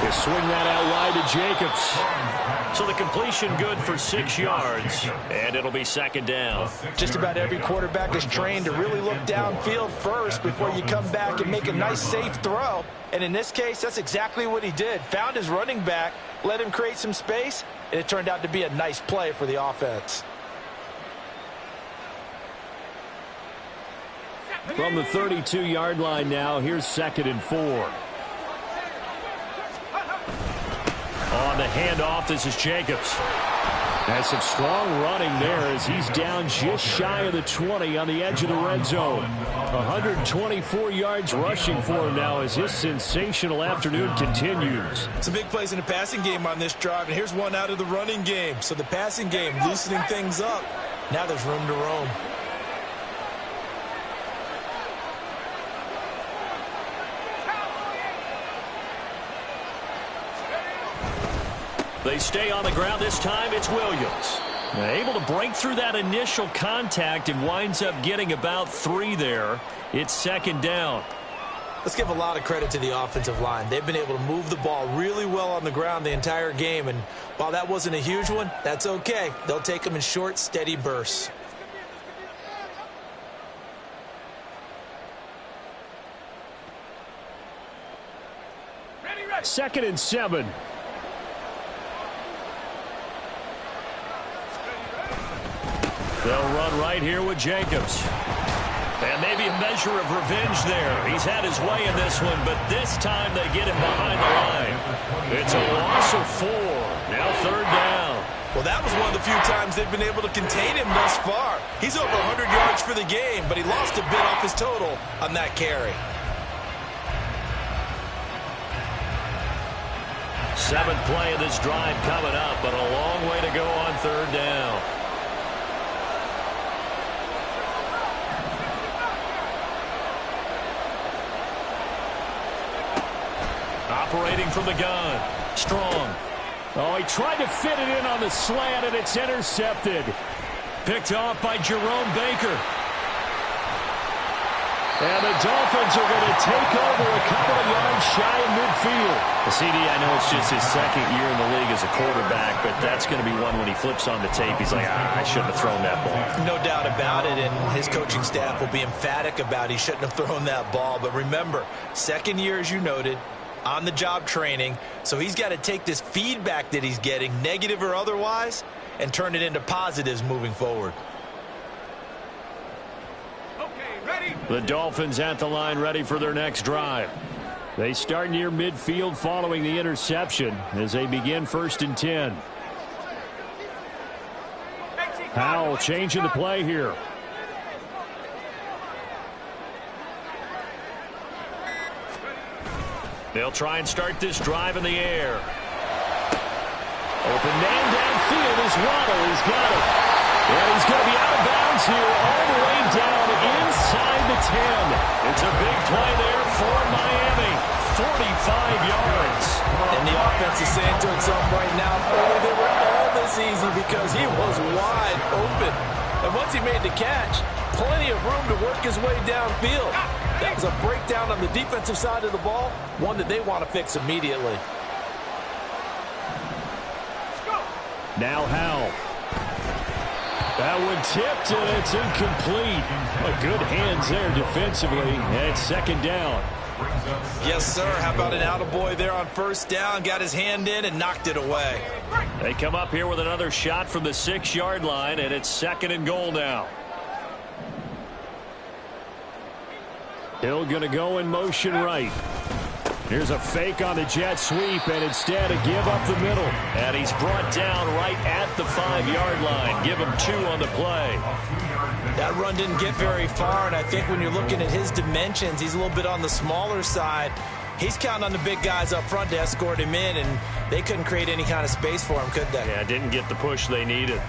They swing that out wide to Jacobs. So the completion good for 6 yards, and it'll be 2nd down. Just about every quarterback is trained to really look downfield first before you come back and make a nice, safe throw. And in this case, that's exactly what he did. Found his running back, let him create some space, and it turned out to be a nice play for the offense. From the 32-yard line now, here's 2nd and 4. On the handoff, this is Jacobs. Has some strong running there as he's down just shy of the 20 on the edge of the red zone. 124 yards rushing for him now as his sensational afternoon continues. Some big plays in the passing game on this drive, and here's one out of the running game. So the passing game loosening things up. Now there's room to roam. They stay on the ground. This time it's Williams. Able to break through that initial contact and winds up getting about 3 there. It's 2nd down. Let's give a lot of credit to the offensive line. They've been able to move the ball really well on the ground the entire game, and while that wasn't a huge one, that's okay. They'll take them in short, steady bursts. Ready. 2nd and 7. They'll run right here with Jacobs. And maybe a measure of revenge there. He's had his way in this one, but this time they get him behind the line. It's a loss of 4. Now 3rd down. Well, that was one of the few times they've been able to contain him thus far. He's over 100 yards for the game, but he lost a bit off his total on that carry. 7th play of this drive coming up, but a long way to go on 3rd down. Operating from the gun. Strong. Oh, he tried to fit it in on the slant, and it's intercepted. Picked off by Jerome Baker. And the Dolphins are going to take over a couple of yards shy of midfield. The CD, I know it's just his 2nd year in the league as a quarterback, but that's going to be one when he flips on the tape. He's like, I shouldn't have thrown that ball. No doubt about it, and his coaching staff will be emphatic about he shouldn't have thrown that ball. But remember, 2nd year, as you noted, on-the-job training, so he's got to take this feedback that he's getting, negative or otherwise, and turn it into positives moving forward. Okay, ready. The Dolphins at the line ready for their next drive. They start near midfield following the interception as they begin 1st and 10. Howell changing the play here. They'll try and start this drive in the air. Open man downfield is Waddle. He's got it. And he's going to be out of bounds here all the way down inside the 10. It's a big play there for Miami. 45 yards. And the offense is saying to itself right now, oh, they were all this easy because he was wide open. And once he made the catch, plenty of room to work his way downfield. That was a breakdown on the defensive side of the ball, one that they want to fix immediately. Now Howell. That one tipped, and it's incomplete. Good hands there defensively, and it's 2nd down. Yes, sir. How about an attaboy there on 1st down? Got his hand in and knocked it away. They come up here with another shot from the 6-yard line, and it's 2nd and goal now. Hill going to go in motion right. Here's a fake on the jet sweep, and instead a give up the middle. And he's brought down right at the 5-yard line. Give him 2 on the play. That run didn't get very far, and I think when you're looking at his dimensions, he's a little bit on the smaller side. He's counting on the big guys up front to escort him in, and they couldn't create any kind of space for him, could they? Yeah, didn't get the push they needed.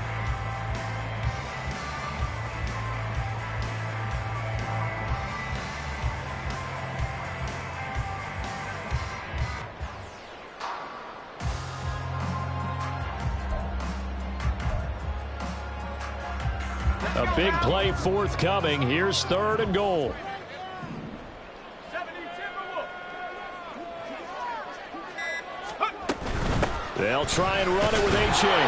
A big play forthcoming. Here's 3rd and goal. They'll try and run it with H.A.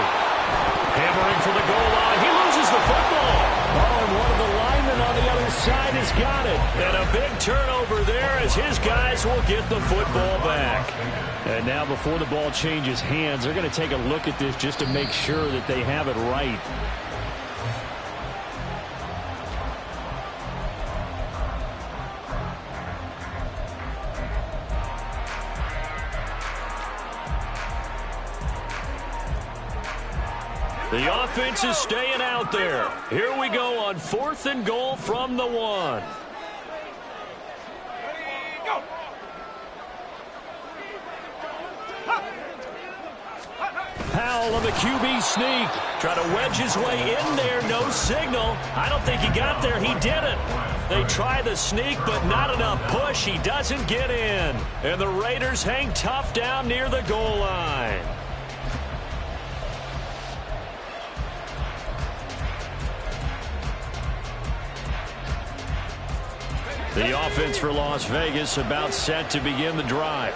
Hammering for the goal line. He loses the football. Oh, and one of the linemen on the other side has got it. And a big turnover there as his guys will get the football back. And now before the ball changes hands, they're going to take a look at this just to make sure that they have it right. The offense is staying out there. Here we go on 4th and goal from the 1. Howell on the QB sneak. Try to wedge his way in there. No signal. I don't think he got there. He didn't. They try the sneak, but not enough push. He doesn't get in. And the Raiders hang tough down near the goal line. The offense for Las Vegas about set to begin the drive.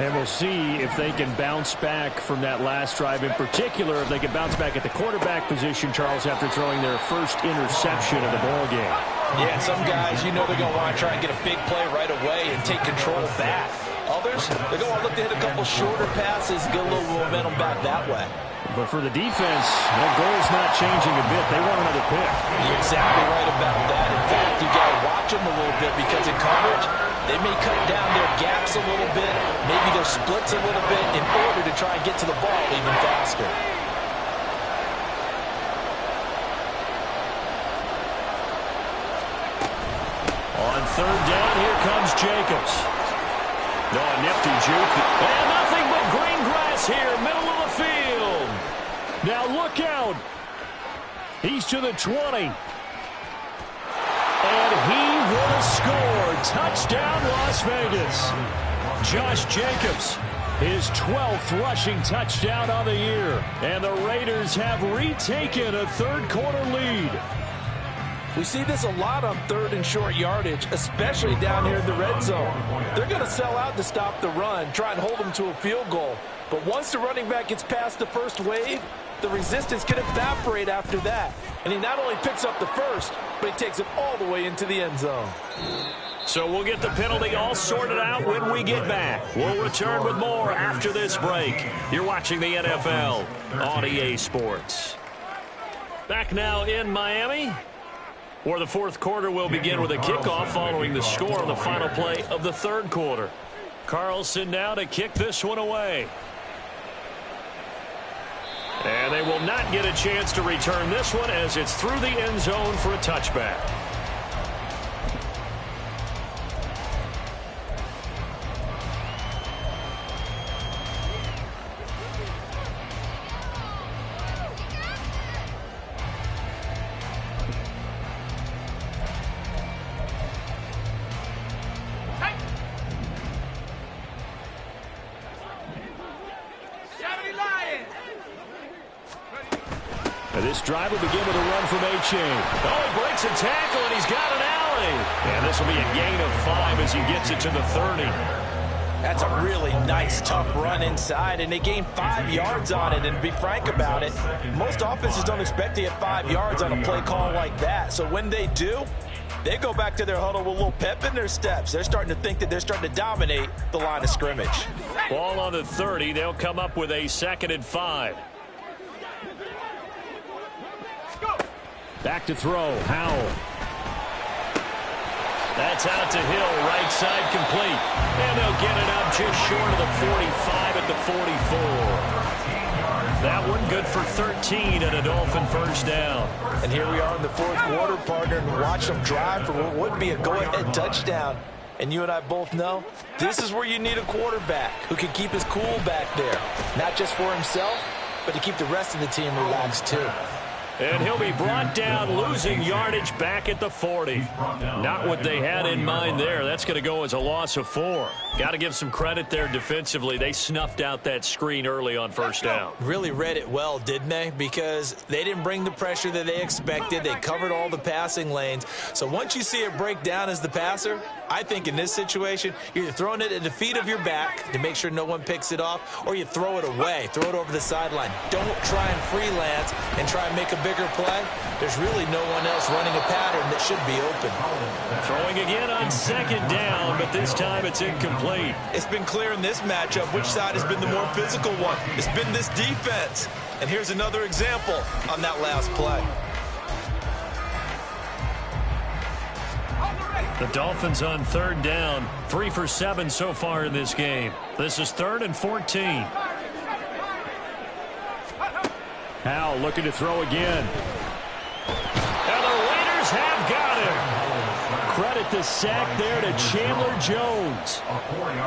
And we'll see if they can bounce back from that last drive. In particular, if they can bounce back at the quarterback position, Charles, after throwing their first interception of the ball game. Yeah, some guys, you know they're going to want to try and get a big play right away and take control back. Others, they're going to look to hit a couple shorter passes, get a little momentum back that way. But for the defense, their goal's not changing a bit. They want another pick. You're exactly right about that. In fact, you got to watch them a little bit because in coverage, they may cut down their gaps a little bit, maybe their splits a little bit in order to try and get to the ball even faster. On 3rd down, here comes Jacobs. No, a nifty juke. And nothing but green grass here, middle of the field. Now look out. He's to the 20. And he will score. Touchdown, Las Vegas. Josh Jacobs, his 12th rushing touchdown on the year. And the Raiders have retaken a 3rd quarter lead. We see this a lot on 3rd and short yardage, especially down here in the red zone. They're going to sell out to stop the run, try and hold them to a field goal. But once the running back gets past the first wave, the resistance can evaporate after that. And he not only picks up the first, but he takes it all the way into the end zone. So we'll get the penalty all sorted out when we get back. We'll return with more after this break. You're watching the NFL on EA Sports. Back now in Miami, where the 4th quarter will begin with a kickoff following the score on the final play of the 3rd quarter. Carlson now to kick this one away. And they will not get a chance to return this one as it's through the end zone for a touchback. This drive will begin with a run from A-Chain. Oh, he breaks a tackle, and he's got an alley. And this will be a gain of 5 as he gets it to the 30. That's a really nice, tough run inside, and they gained 5 yards on it. And to be frank about it, most offenses don't expect to get 5 yards on a play call like that. So when they do, they go back to their huddle with a little pep in their steps. They're starting to think that they're starting to dominate the line of scrimmage. Ball on the 30. They'll come up with a 2nd and 5. Back to throw, Howell. That's out to Hill, right side complete. And they'll get it up just short of the 45 at the 44. That one good for 13 and a Dolphin first down. And here we are in the 4th quarter, partner, and watch them drive for what would be a go-ahead touchdown. And you and I both know this is where you need a quarterback who can keep his cool back there. Not just for himself, but to keep the rest of the team relaxed too. And he'll be brought down, losing yardage back at the 40. Not what they had in mind there. That's going to go as a loss of 4. Got to give some credit there defensively. They snuffed out that screen early on first down. Really read it well, didn't they? Because they didn't bring the pressure that they expected. They covered all the passing lanes. So once you see it break down as the passer, I think in this situation, you're either throwing it at the feet of your back to make sure no one picks it off, or you throw it away, throw it over the sideline. Don't try and freelance and try and make a bigger play. There's really no one else running a pattern that should be open. Throwing again on 2nd down, but this time it's incomplete. It's been clear in this matchup which side has been the more physical one. It's been this defense. And here's another example on that last play. The Dolphins on 3rd down, 3 for 7 so far in this game. This is 3rd and 14. Howell looking to throw again. And the Raiders have got him. Credit the sack there to Chandler Jones.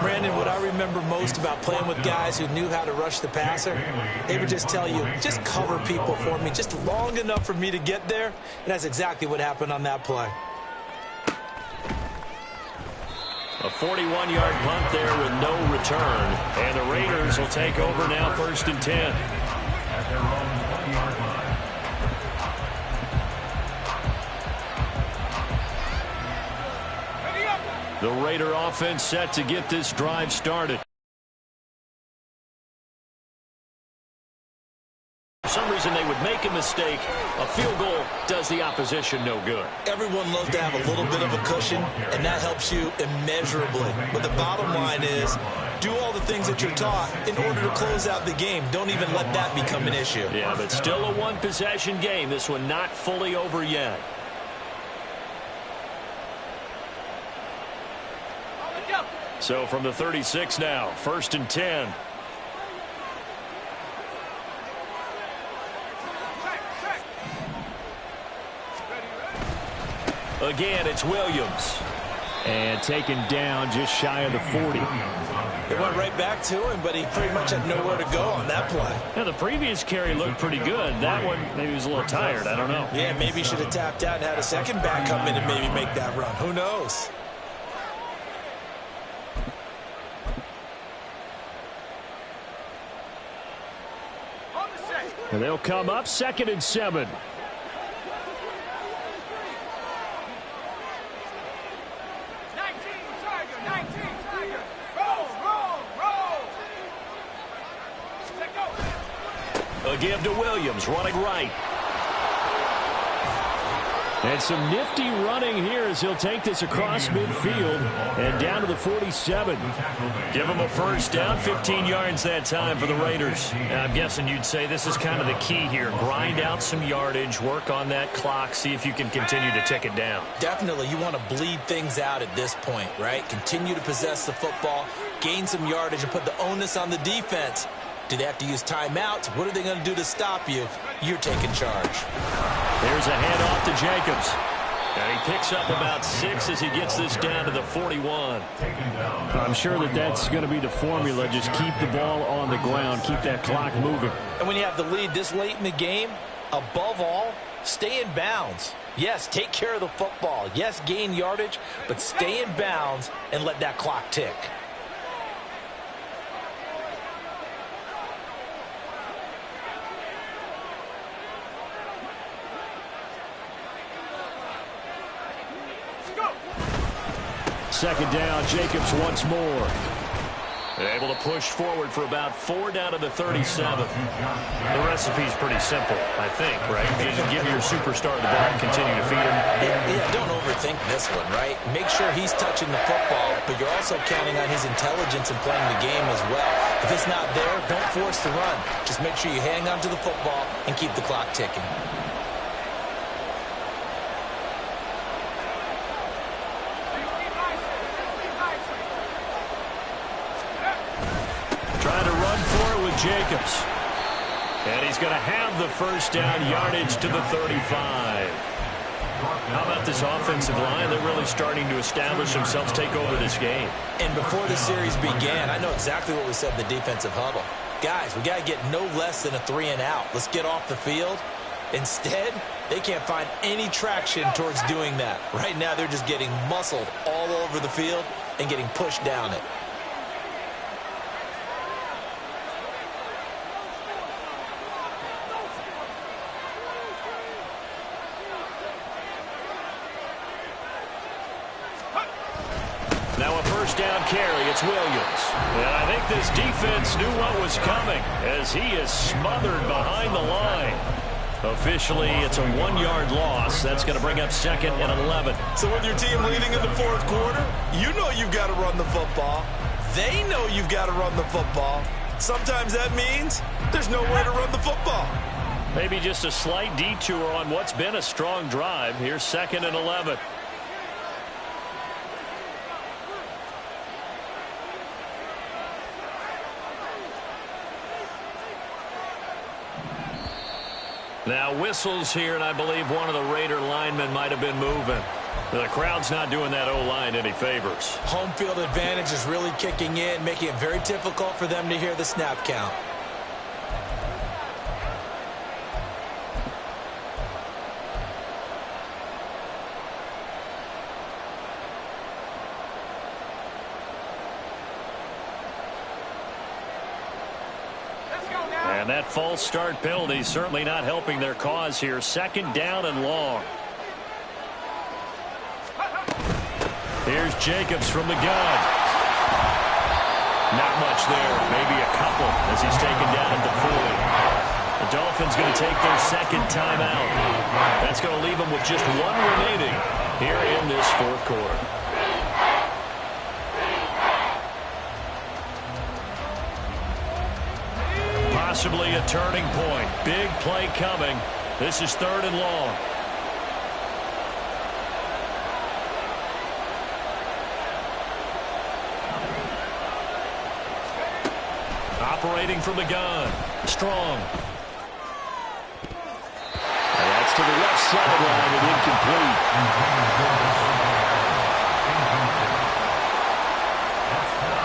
Brandon, what I remember most about playing with guys who knew how to rush the passer, they would just tell you, just cover people for me, just long enough for me to get there. And that's exactly what happened on that play. A 41-yard punt there with no return. And the Raiders will take over now 1st and 10. At their own 20-yard line. The Raider offense set to get this drive started. For some reason they would make a mistake. A field goal does the opposition no good. Everyone loves to have a little bit of a cushion, and that helps you immeasurably. But the bottom line is, do all the things that you're taught in order to close out the game. Don't even let that become an issue. Yeah, but still a one-possession game. This one not fully over yet. So from the 36 now, 1st and 10. Again, it's Williams. And taken down just shy of the 40. It went right back to him, but he pretty much had nowhere to go on that play. Yeah, the previous carry looked pretty good. That one, maybe he was a little tired. I don't know. Yeah, maybe he should have tapped out and had a second back come in and maybe make that run. Who knows? And they'll come up 2nd and 7. A give to Williams, running right. And some nifty running here as he'll take this across midfield and down to the 47. Give him a first down, 15 yards that time for the Raiders. And I'm guessing you'd say this is kind of the key here. Grind out some yardage, work on that clock, see if you can continue to tick it down. Definitely, you want to bleed things out at this point, right? Continue to possess the football, gain some yardage, and put the onus on the defense. Do they have to use timeouts? What are they going to do to stop you? You're taking charge. There's a handoff to Jacobs. And he picks up about 6 as he gets this down to the 41. I'm sure that's going to be the formula. Just keep the ball on the ground. Keep that clock moving. And when you have the lead this late in the game, above all, stay in bounds. Yes, take care of the football. Yes, gain yardage, but stay in bounds and let that clock tick. Second down, Jacobs once more. Able to push forward for about 4 down to the 37. The recipe's pretty simple, I think, right? You just give your superstar the ball and continue to feed him. Yeah, don't overthink this one, right? Make sure he's touching the football, but you're also counting on his intelligence in playing the game as well. If it's not there, don't force the run. Just make sure you hang on to the football and keep the clock ticking. Jacobs. And he's going to have the first down, yardage to the 35. How about this offensive line? They're really starting to establish themselves, take over this game. And before the series began, I know exactly what we said in the defensive huddle. Guys, we got to get no less than a 3-and-out. Let's get off the field. Instead, they can't find any traction towards doing that. Right now, they're just getting muscled all over the field and getting pushed down it. Now a first down carry. It's Williams. And I think this defense knew what was coming as he is smothered behind the line. Officially, it's a 1-yard loss. That's going to bring up 2nd and 11. So with your team leading in the fourth quarter, you know you've got to run the football. They know you've got to run the football. Sometimes that means there's nowhere to run the football. Maybe just a slight detour on what's been a strong drive. Here's 2nd and 11. Now whistles here, and I believe one of the Raider linemen might have been moving. The crowd's not doing that O-line any favors. Home field advantage is really kicking in, making it very difficult for them to hear the snap count. And that false start penalty certainly not helping their cause here. 2nd down and long. Here's Jacobs from the gun. Not much there. Maybe a couple as he's taken down at the 40. The Dolphins going to take their 2nd timeout. That's going to leave them with just 1 remaining here in this fourth quarter. Possibly a turning point. Big play coming. This is 3rd and long. Operating from the gun. Strong. And that's to the left sideline and incomplete.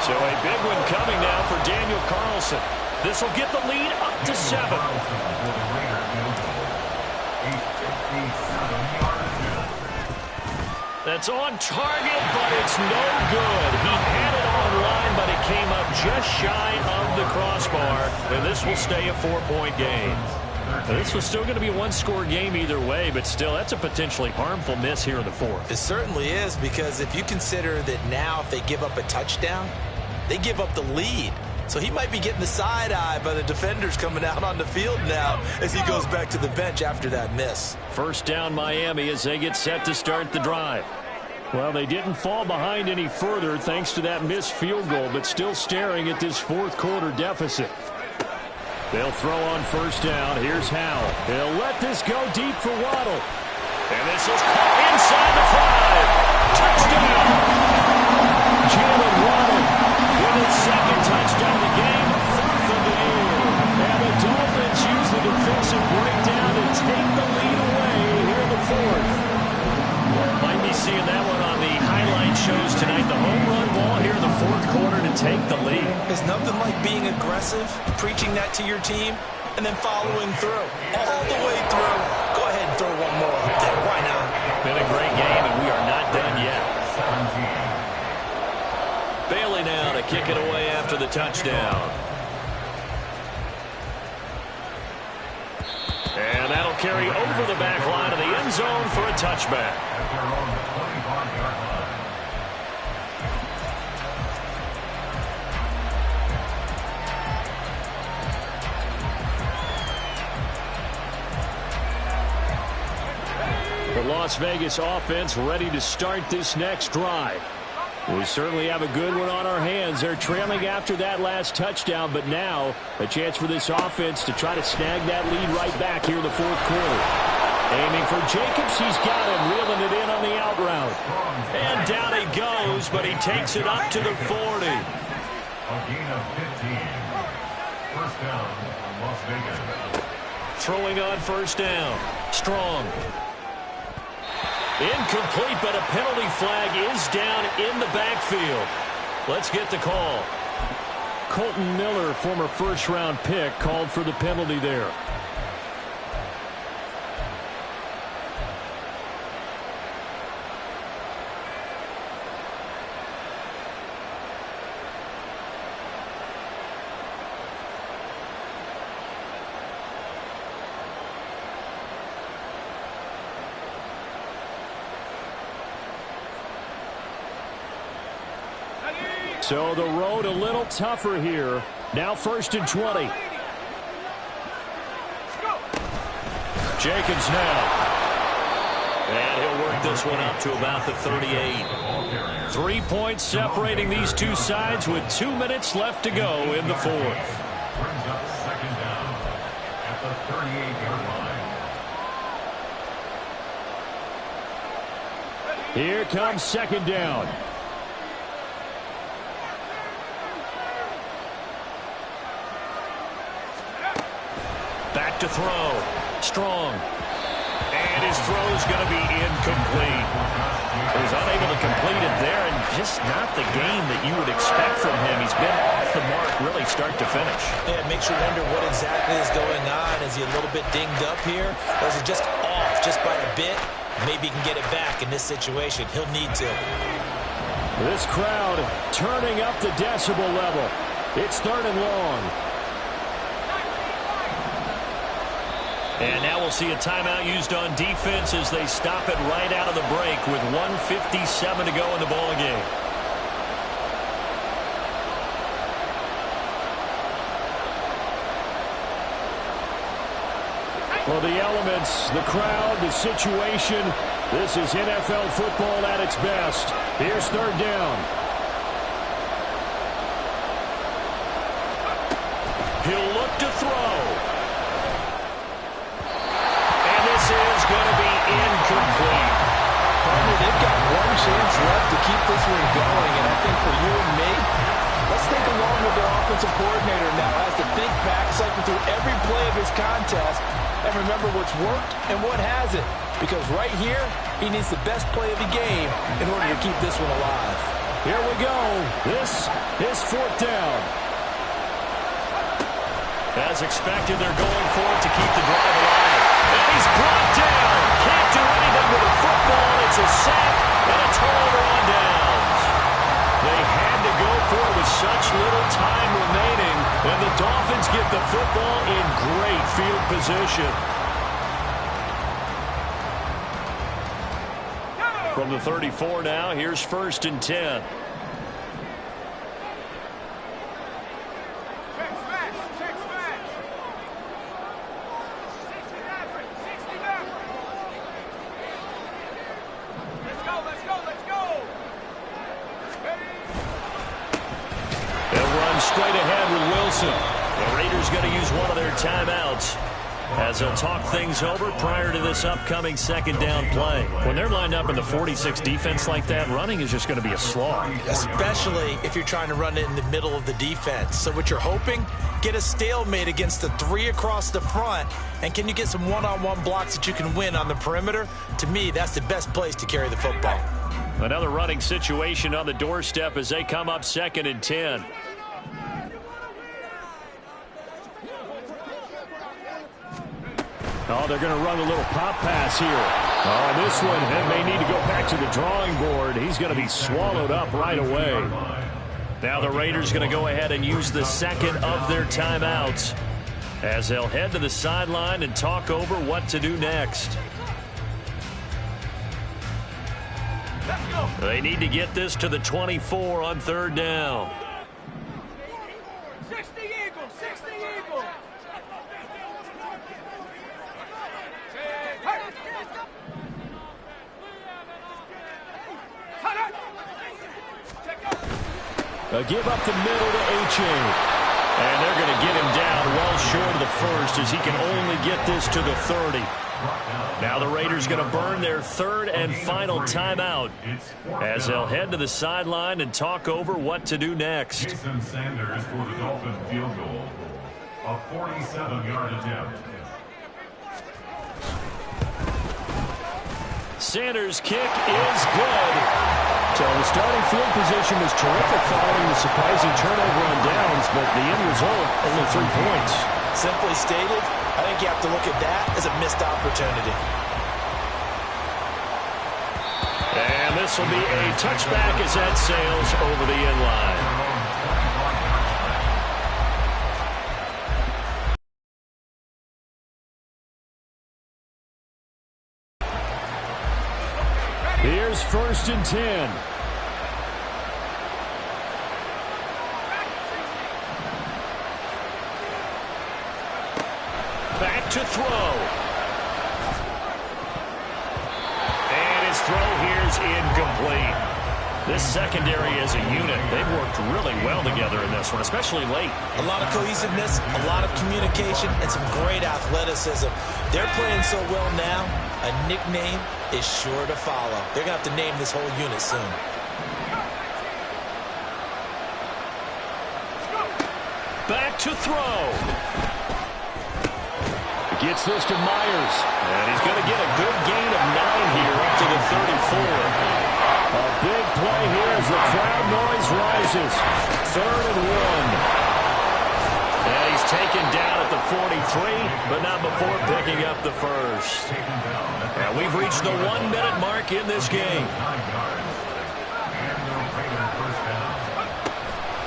So a big one coming now for Daniel Carlson. This will get the lead up to 7. That's on target, but it's no good. He had it on line, but it came up just shy of the crossbar, and this will stay a 4-point game. Now, this was still going to be a 1-score game either way, but still, that's a potentially harmful miss here in the 4th. It certainly is, because if you consider that now if they give up a touchdown, they give up the lead. So he might be getting the side eye by the defenders coming out on the field now as he goes back to the bench after that miss. First down Miami as they get set to start the drive. Well, they didn't fall behind any further thanks to that missed field goal, but still staring at this fourth quarter deficit. They'll throw on first down. Here's Howell. He'll let this go deep for Waddle. And this is caught inside the 5. Touchdown! Jalen Waddle with a fourth quarter to take the lead. There's nothing like being aggressive, preaching that to your team, and then following through. All the way through. Go ahead and throw one more up there. Why not? Been a great game, and we are not done yet. 17. Bailey now to kick it away after the touchdown. And that'll carry over the back line of the end zone for a touchback. At their own 25-yard line. The Las Vegas offense ready to start this next drive. We certainly have a good one on our hands. They're trailing after that last touchdown, but now a chance for this offense to try to snag that lead right back here in the fourth quarter. Aiming for Jacobs. He's got him, reeling it in on the out route. And down he goes, but he takes it up to the 40. A gain of 15. First down on Las Vegas. Throwing on first down. Strong. Incomplete, but a penalty flag is down in the backfield. Let's get the call. Colton Miller, former first-round pick, called for the penalty there. So the road a little tougher here. Now 1st and 20. Jacobs now. And he'll work this one up to about the 38. 3 points separating these two sides with 2 minutes left to go in the fourth. Brings up second down at the 38-yard line. Here comes second down. Back to throw. Strong. And his throw's going to be incomplete. He was unable to complete it there, and just not the game that you would expect from him. He's been off the mark really start to finish. Yeah, it makes you wonder what exactly is going on. Is he a little bit dinged up here? Or is it just off just by a bit? Maybe he can get it back in this situation. He'll need to. This crowd turning up the decibel level. It's 3rd and long. And now we'll see a timeout used on defense as they stop it right out of the break with 1:57 to go in the ball game. Well, the elements, the crowd, the situation, this is NFL football at its best. Here's 3rd down. He'll look to throw. And this is going to be incomplete. They've got one chance left to keep this one going, and I think for you and me, let's think along with their offensive coordinator now as to think back, cycle through every play of his contest, and remember what's worked and what hasn't. Because right here, he needs the best play of the game in order to keep this one alive. Here we go. This is 4th down. As expected, they're going for it to keep the drive alive. And he's brought down. Can't do anything with a football. It's a sack and a turnover on downs. They had to go for it with such little time remaining. And the Dolphins get the football in great field position. From the 34 now, here's 1st and 10. Straight ahead with Wilson. The Raiders going to use one of their timeouts as they'll talk things over prior to this upcoming 2nd down play. When they're lined up in the 46 defense like that, running is just going to be a slog. Especially if you're trying to run it in the middle of the defense. So what you're hoping, get a stalemate against the 3 across the front, and can you get some one-on-one blocks that you can win on the perimeter? To me, that's the best place to carry the football. Another running situation on the doorstep as they come up 2nd and 10. Oh, they're going to run a little pop pass here. Oh, this one may need to go back to the drawing board. He's going to be swallowed up right away. Now the Raiders going to go ahead and use the second of their timeouts as they'll head to the sideline and talk over what to do next. They need to get this to the 24 on 3rd down. 60 Eagles, 60 Eagles. A give up the middle to H.A. And they're going to get him down well short of the first as he can only get this to the 30. Now the Raiders going to burn their 3rd and final timeout as they'll head to the sideline and talk over what to do next. Jason Sanders for the Dolphin field goal. A 47-yard attempt. Sanders' kick is good. So the starting field position was terrific following the surprising turnover on downs, but the end result, only 3 points. Simply stated, I think you have to look at that as a missed opportunity. And this will be a touchback as that sails over the end line. Here's 1st and 10. Back to throw. And his throw here is incomplete. This secondary as a unit, they've worked really well together in this one, especially late. A lot of cohesiveness, a lot of communication, and some great athleticism. They're playing so well now, a nickname is sure to follow. They're going to have to name this whole unit soon. Back to throw. Gets this to Myers. And he's going to get a good gain of 9 here up to the 34. A big play here as the crowd noise rises. 3rd and 1. And he's taken down at the 43, but not before picking up the first. And we've reached the 1-minute mark in this game.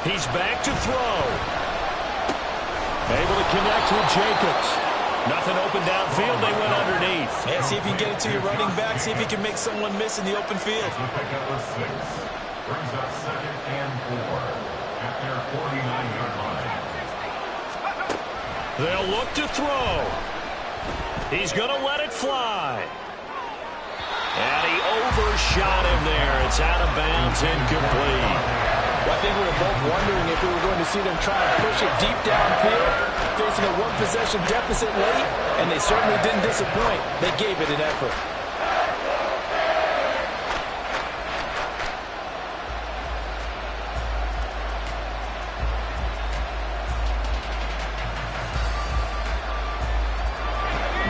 He's back to throw. Able to connect with Jacobs. Nothing open downfield. They went underneath. Yeah, see if you can get it to your running back. See if you can make someone miss in the open field. Brings up 2nd and 4 at their 49-yard line. They'll look to throw. He's going to let it fly. And he overshot him there. It's out of bounds, incomplete. Well, I think we were both wondering if we were going to see them try and push it deep downfield, facing a one-possession deficit late, and they certainly didn't disappoint. They gave it an effort.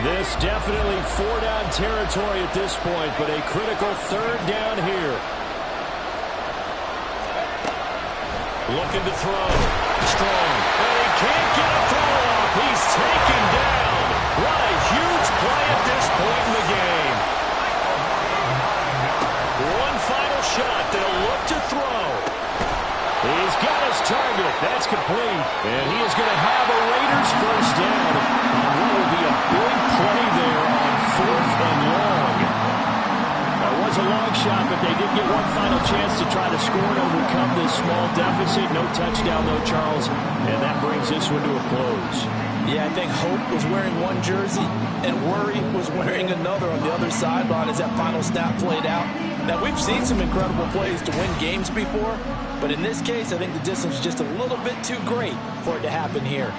This definitely 4-down territory at this point, but a critical 3rd down here. Looking to throw. Strong. And he can't get a throw off. He's taken down. What a huge play at this point in the game. One final shot. They'll look to throw. He's got his target. That's complete. And he is going to have a Raiders first down on what will be a big play there on 4th and long. That was a long shot, but they did get one final chance to try to score and overcome this small deficit. No touchdown, though, Charles. And that brings this one to a close. Yeah, I think hope was wearing one jersey and worry was wearing another on the other sideline as that final snap played out. Now, we've seen some incredible plays to win games before, but in this case, I think the distance was just a little bit too great for it to happen here.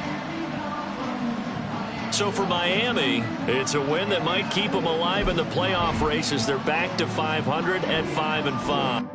So for Miami, it's a win that might keep them alive in the playoff race as they're back to 500 at 5-5.